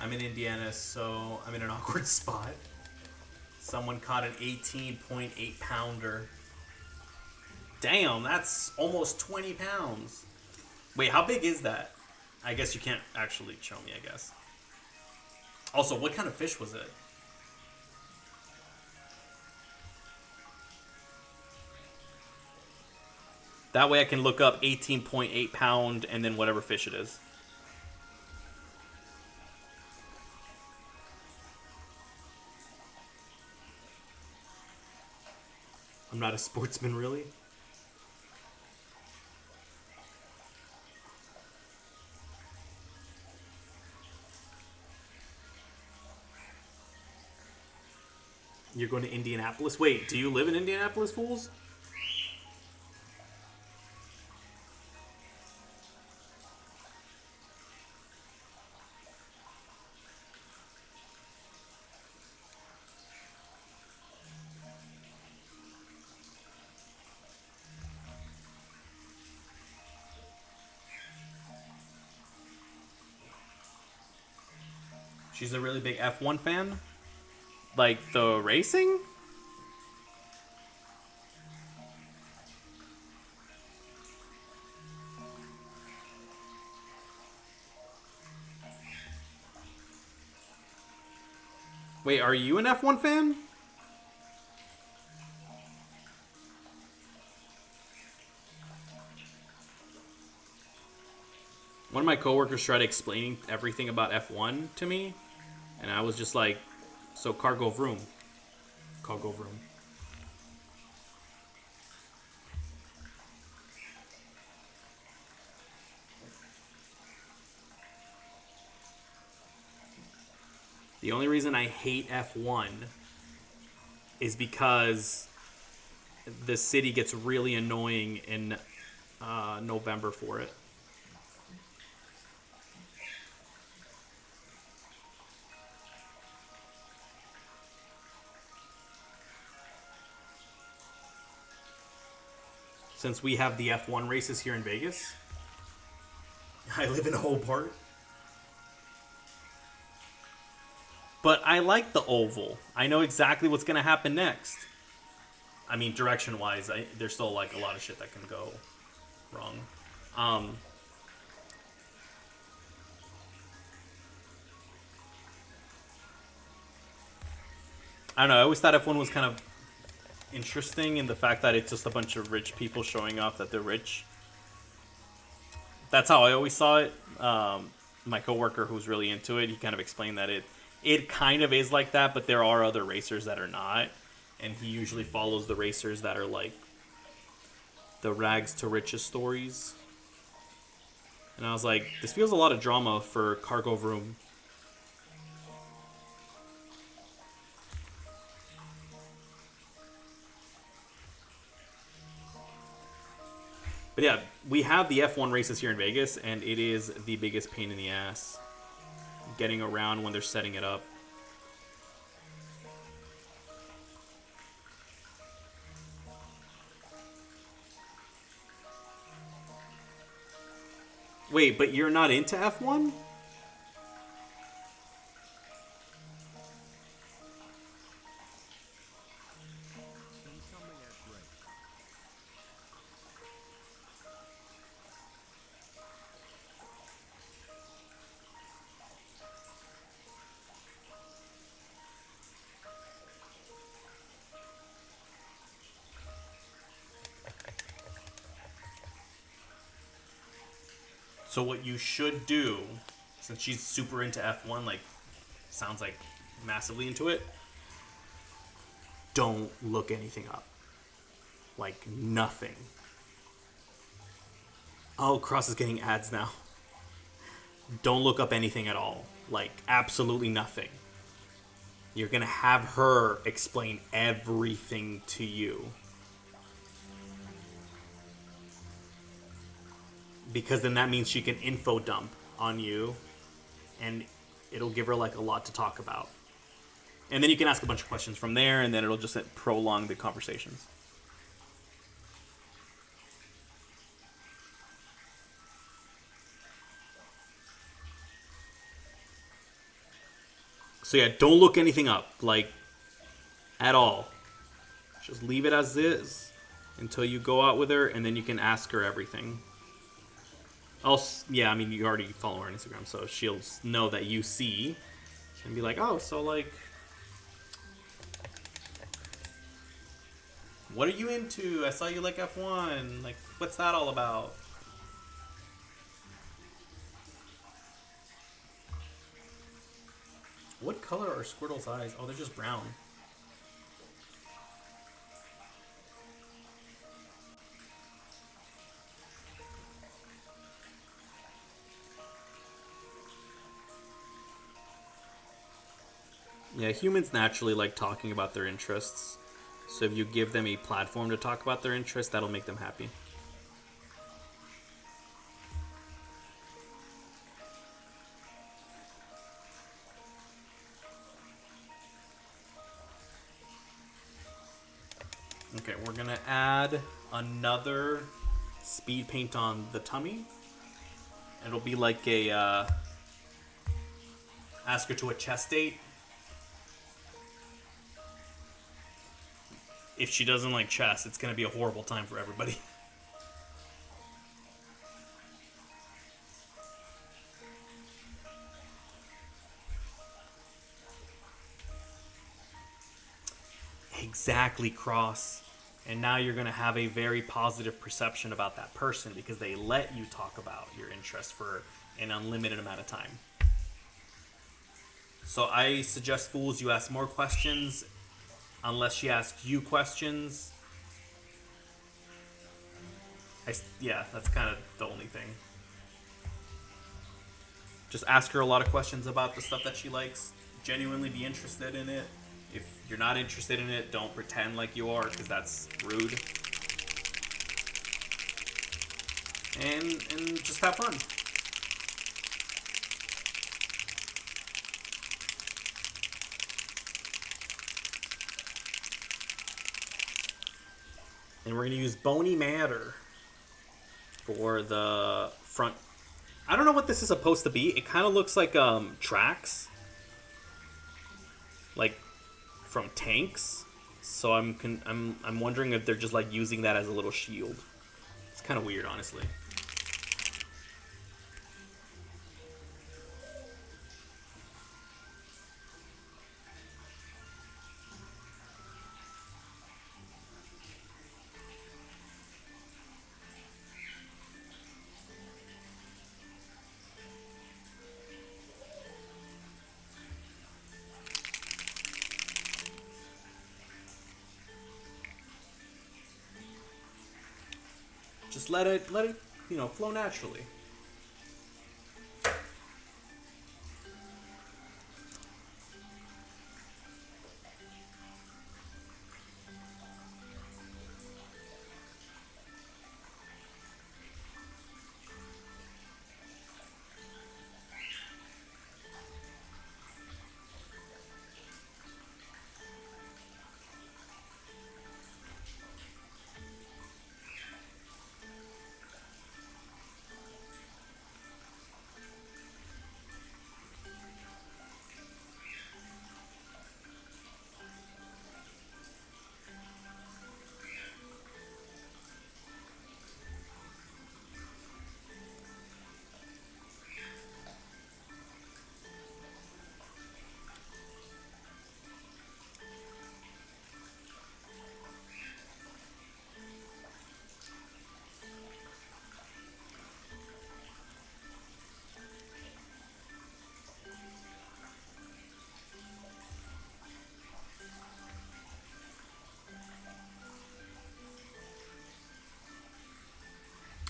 I'm in Indiana, so I'm in an awkward spot. Someone caught an 18.8 pounder. Damn, that's almost 20 pounds. Wait, how big is that? I guess you can't actually show me, I guess. Also, what kind of fish was it? That way I can look up 18.8 pound and then whatever fish it is. I'm not a sportsman, really. You're going to Indianapolis? Wait, do you live in Indianapolis, fools? She's a really big F1 fan? Like the racing? Wait, are you an F1 fan? One of my coworkers tried explaining everything about F1 to me, and I was just like, so cargo vroom. Cargo vroom. The only reason I hate F1 is because the city gets really annoying in November for it. Since we have the F1 races here in Vegas, I live in Hobart. But I like the oval. I know exactly what's going to happen next. I mean, direction-wise, there's still like a lot of shit that can go wrong. I don't know. I always thought F1 was kind of interesting in the fact that it's just a bunch of rich people showing off that they're rich. That's how I always saw it. My coworker who's really into it, he kind of explained that it kind of is like that, but there are other racers that are not. And he usually follows the racers that are like the rags to riches stories. And I was like, this feels a lot of drama for Cargo Vroom. But yeah, we have the F1 races here in Vegas, and it is the biggest pain in the ass getting around when they're setting it up. Wait, but you're not into F1? So what you should do, since she's super into F1, like, sounds like massively into it, don't look anything up. Like, nothing. Oh, Cross is getting ads now. Don't look up anything at all. Like, absolutely nothing. You're gonna have her explain everything to you. Because then that means she can info dump on you, and it'll give her like a lot to talk about. And then you can ask a bunch of questions from there, and then it'll just prolong the conversations. So yeah, don't look anything up, like, at all. Just leave it as is until you go out with her, and then you can ask her everything. Yeah, I mean, you already follow her on Instagram, so she'll know that you see and be like, oh, so, like, what are you into? I saw you like F1. Like, what's that all about? What color are Squirtle's eyes? Oh, they're just brown. Yeah, humans naturally like talking about their interests. So if you give them a platform to talk about their interests, that'll make them happy. Okay, we're gonna add another speed paint on the tummy. It'll be like a ask her to a chest date. If she doesn't like chess, it's gonna be a horrible time for everybody. Exactly, Cross. And now you're going to have a very positive perception about that person because they let you talk about your interest for an unlimited amount of time. So I suggest, fools, you ask more questions unless she asks you questions. Yeah, that's kind of the only thing. Just ask her a lot of questions about the stuff that she likes. Genuinely be interested in it. If you're not interested in it, don't pretend like you are, because that's rude. And just have fun. And we're going to use Bony Matter for the front. I don't know what this is supposed to be. It kind of looks like tracks. Like from tanks. So I'm wondering if they're just like using that as a little shield. It's kind of weird, honestly. Just let it, flow naturally.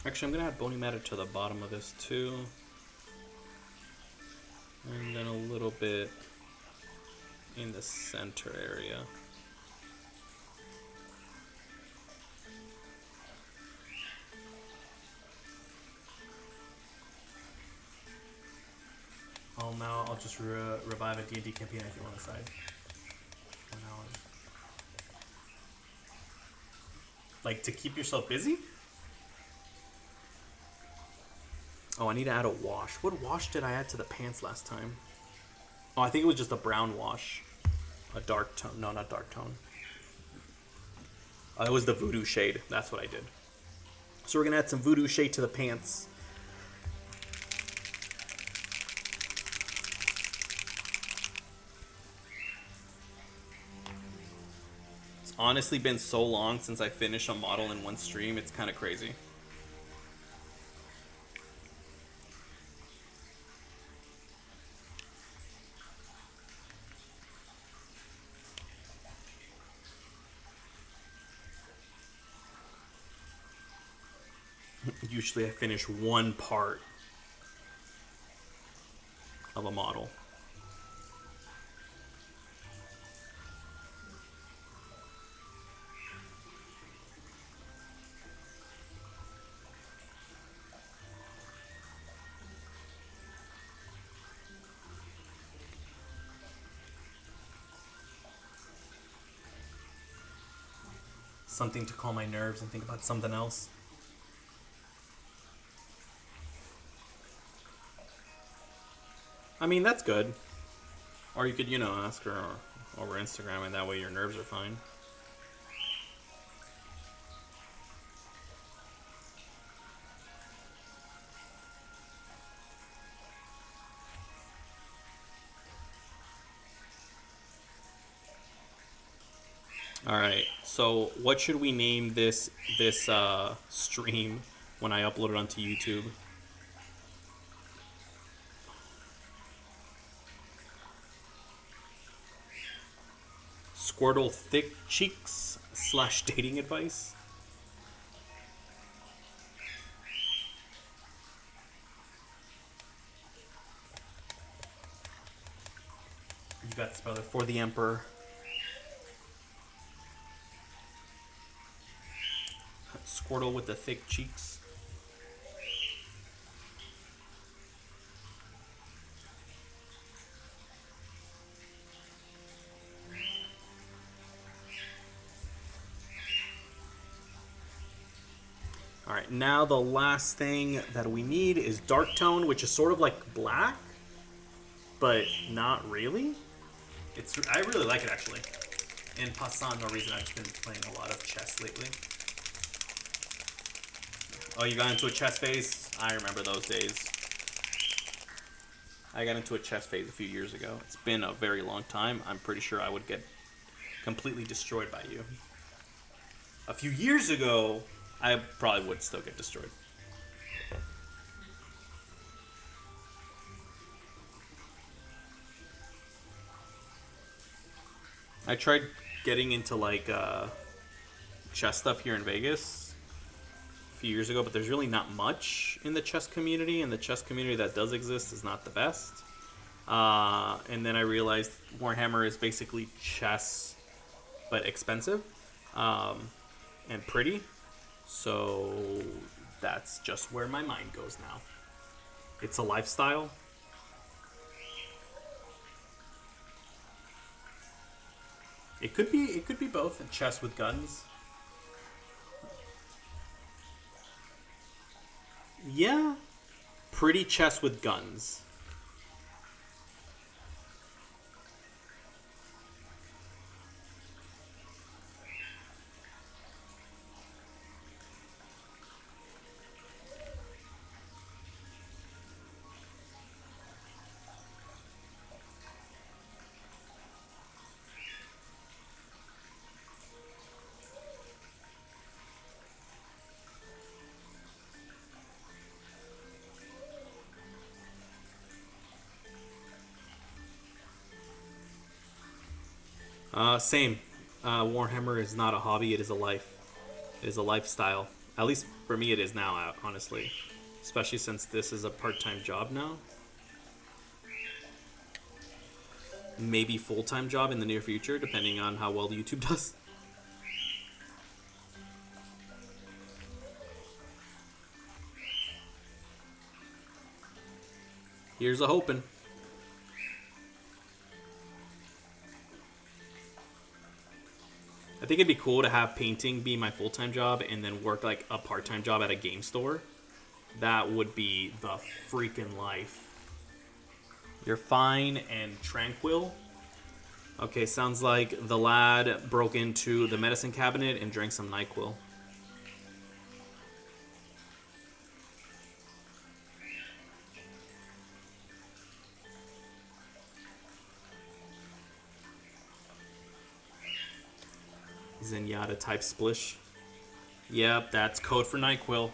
Actually, I'm going to add Bony Matter to the bottom of this too. And then a little bit in the center area. Oh, now I'll just revive a D&D campaign if you want to side. Like, to keep yourself busy? Oh, I need to add a wash. What wash did I add to the pants last time? Oh, I think it was just a brown wash. A dark tone. No, not dark tone. It was the Voodoo shade. That's what I did. So we're going to add some Voodoo shade to the pants. It's honestly been so long since I finished a model in one stream. It's kind of crazy. Usually I finish one part of a model. Something to calm my nerves and think about something else. I mean, that's good. Or you could, you know, ask her over Instagram, and that way your nerves are fine. All right. So, what should we name this stream when I upload it onto YouTube? Squirtle thick cheeks / dating advice. You got this, brother. For the Emperor. Squirtle with the thick cheeks. Alright, now the last thing that we need is dark tone, which is sort of like black, but not really. I really like it, actually. In passant, no reason, I've just been playing a lot of chess lately. Oh, you got into a chess phase? I remember those days. I got into a chess phase a few years ago. It's been a very long time. I'm pretty sure I would get completely destroyed by you. A few years ago, I probably would still get destroyed. I tried getting into like chess stuff here in Vegas a few years ago, but there's really not much in the chess community, and the chess community that does exist is not the best. And then I realized Warhammer is basically chess, but expensive and pretty. So that's just where my mind goes now. It's a lifestyle. It could be both. Chess with guns. Yeah, pretty chess with guns. Same. Warhammer is not a hobby, it is a life. It is a lifestyle. At least for me it is now, honestly. Especially since this is a part-time job now. Maybe full-time job in the near future, depending on how well YouTube does. Here's a hoping. I think it'd be cool to have painting be my full-time job and then work like a part-time job at a game store. That would be the freaking life. You're fine and tranquil. Okay, sounds like the lad broke into the medicine cabinet and drank some NyQuil. Zenyatta type splish. Yep, that's code for NyQuil.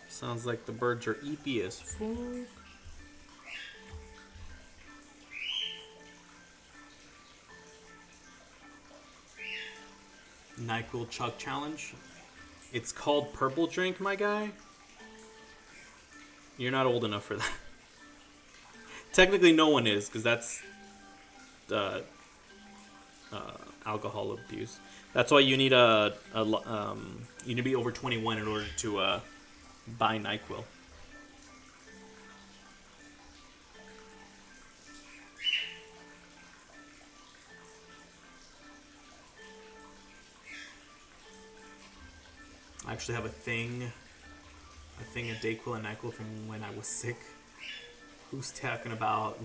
Sounds like the birds are eepy as fuck. NyQuil Chug Challenge. It's called Purple Drink, my guy. You're not old enough for that. Technically, no one is, because that's alcohol abuse. That's why you need you need to be over 21 in order to buy NyQuil. I actually have a thing of Dayquil and NyQuil from when I was sick. Who's talking about?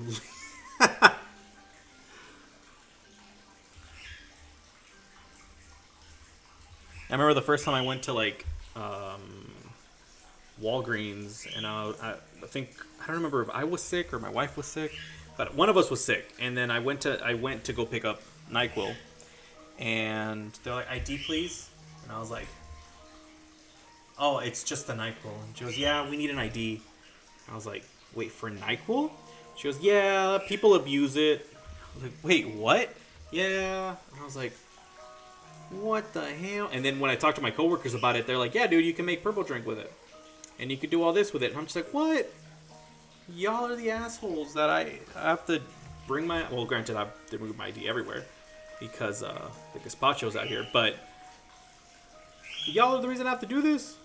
I remember the first time I went to like Walgreens, and I don't remember if I was sick or my wife was sick, but one of us was sick, and then I went to go pick up NyQuil, and they're like, "ID, please," and I was like, "Oh, it's just the NyQuil." And she goes, "Yeah, we need an ID." I was like, "Wait, for NyQuil?" She goes, "Yeah, people abuse it." I was like, "Wait, what?" "Yeah." I was like, "What the hell?" And then when I talked to my coworkers about it, they're like, "Yeah, dude, you can make purple drink with it. And you could do all this with it." And I'm just like, "What? Y'all are the assholes that I have to bring my..." Well, granted, I did move my ID everywhere because the gazpacho's out here, but y'all are the reason I have to do this?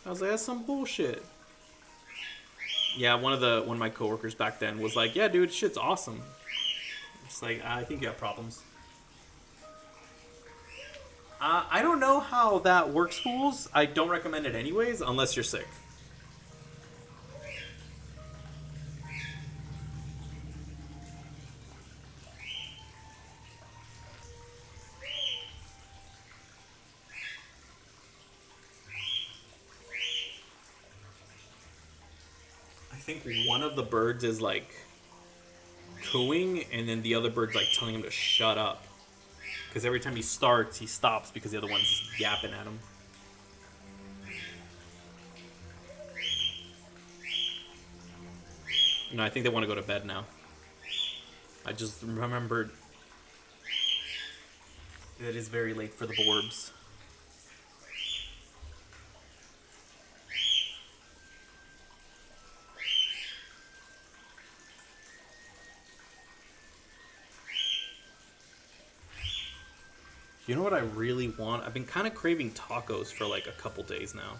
I was like, that's some bullshit. Yeah, one of my coworkers back then was like, "Yeah, dude, shit's awesome." It's like, I think you have problems. I don't know how that works, fools. I don't recommend it anyways, unless you're sick. I think one of the birds is like cooing, and then the other bird's like telling him to shut up. Because every time he starts, he stops because the other one's yapping at him. No, I think they want to go to bed now. I just remembered it is very late for the Borbs. You know what I really want? I've been kind of craving tacos for like a couple days now.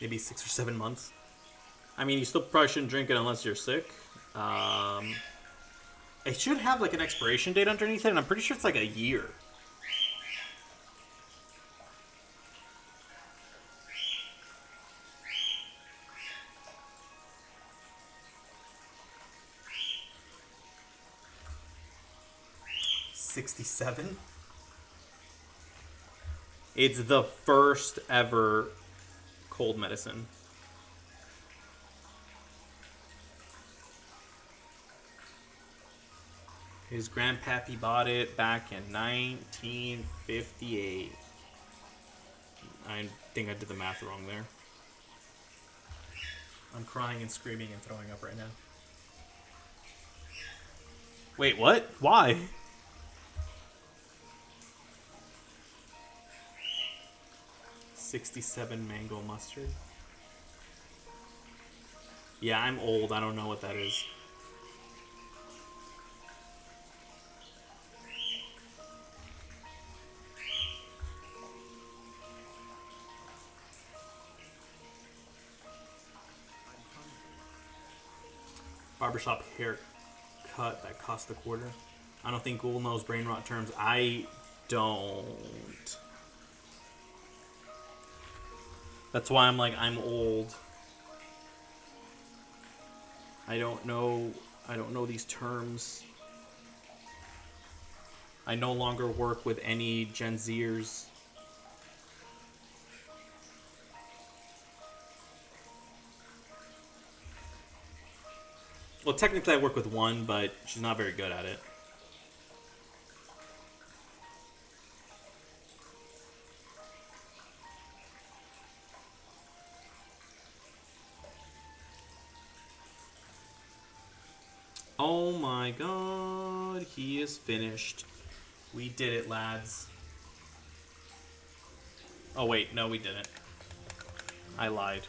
Maybe 6 or 7 months. I mean, you still probably shouldn't drink it unless you're sick. It should have like an expiration date underneath it, and I'm pretty sure it's like a year. $67. It's the first ever cold medicine. His grandpappy bought it back in 1958. I think I did the math wrong there. I'm crying and screaming and throwing up right now. Wait, what? Why? $67 mango mustard. Yeah, I'm old. I don't know what that is. Barbershop haircut that cost a quarter. I don't think Google knows brain rot terms. I don't. That's why I'm like, I'm old. I don't know these terms. I no longer work with any Gen Zers. Well, technically I work with one, but she's not very good at it. Oh my god, he is finished. We did it, lads. Oh wait, no we didn't. I lied.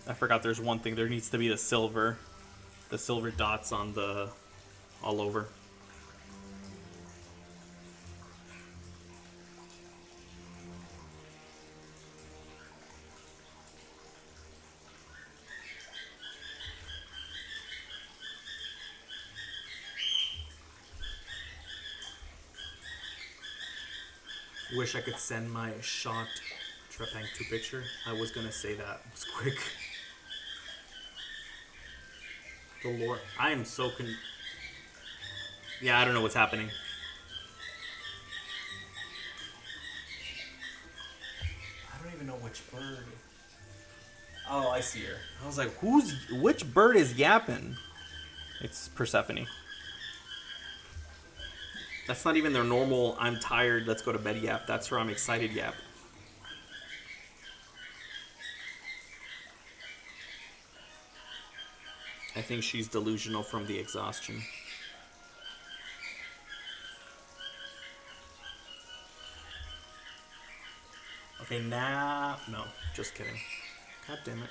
I forgot there's one thing. There needs to be the silver dots on the all over. Wish I could send my shot Trepang 2 picture. I was gonna say that. It was quick. The Lord, I am so yeah, I don't know what's happening. I don't even know which bird. Oh, I see her. I was like, which bird is yapping? It's Persephone. That's not even their normal, I'm tired, let's go to bed yap. That's her I'm excited yap. I think she's delusional from the exhaustion. Okay, now... No, just kidding. God damn it.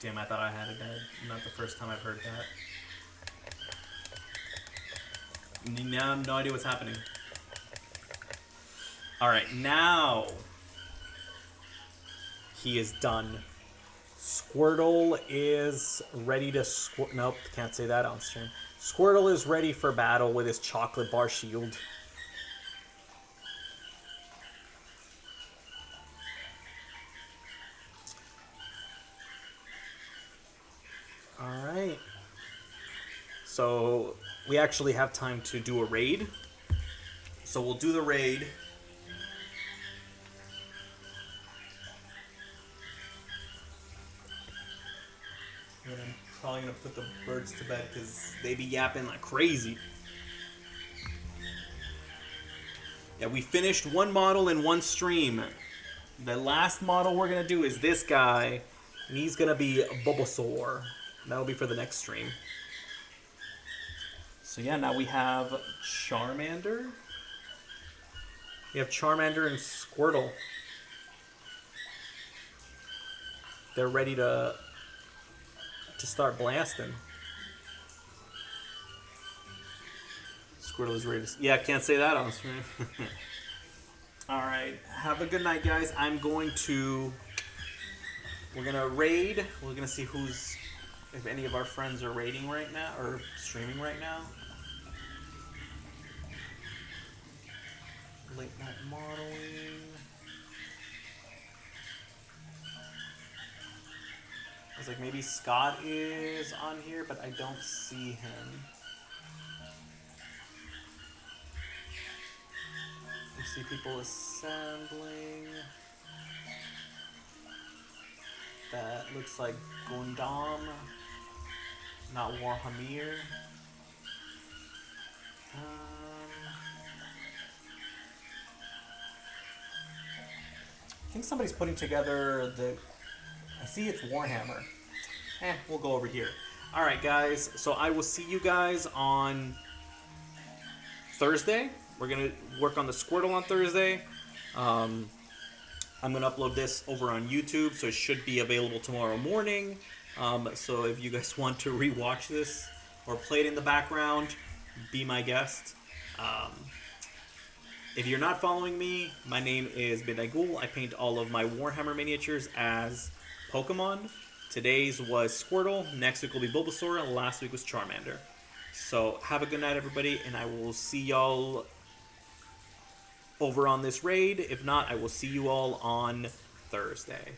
Damn, I thought I had it dead. Not the first time I've heard that. Now I have no idea what's happening. Alright, now he is done. Squirtle is ready to nope, can't say that on stream. Squirtle is ready for battle with his chocolate bar shield. Alright. So we actually have time to do a raid. So we'll do the raid. And I'm probably going to put the birds to bed because they be yapping like crazy. Yeah, we finished one model in one stream. The last model we're going to do is this guy. And he's going to be Bulbasaur. That'll be for the next stream. So yeah, now we have Charmander. We have Charmander and Squirtle. They're ready to start blasting. Squirtle is ready to... Yeah, I can't say that on stream. Alright, have a good night, guys. I'm going to... We're going to raid. We're going to see who's... If any of our friends are raiding right now, or streaming right now. Late night modeling. I was like, maybe Scott is on here, but I don't see him. I see people assembling. That looks like Gundam, not Warhamir. I think somebody's putting together the... I see it's Warhammer. We'll go over here. Alright, guys. So I will see you guys on Thursday. We're going to work on the Squirtle on Thursday. I'm going to upload this over on YouTube, so it should be available tomorrow morning. So if you guys want to rewatch this or play it in the background, be my guest. If you're not following me, my name is Midnight Ghoul. I paint all of my Warhammer miniatures as Pokemon. Today's was Squirtle, next week will be Bulbasaur, and last week was Charmander. So have a good night, everybody, and I will see y'all over on this raid. If not, I will see you all on Thursday.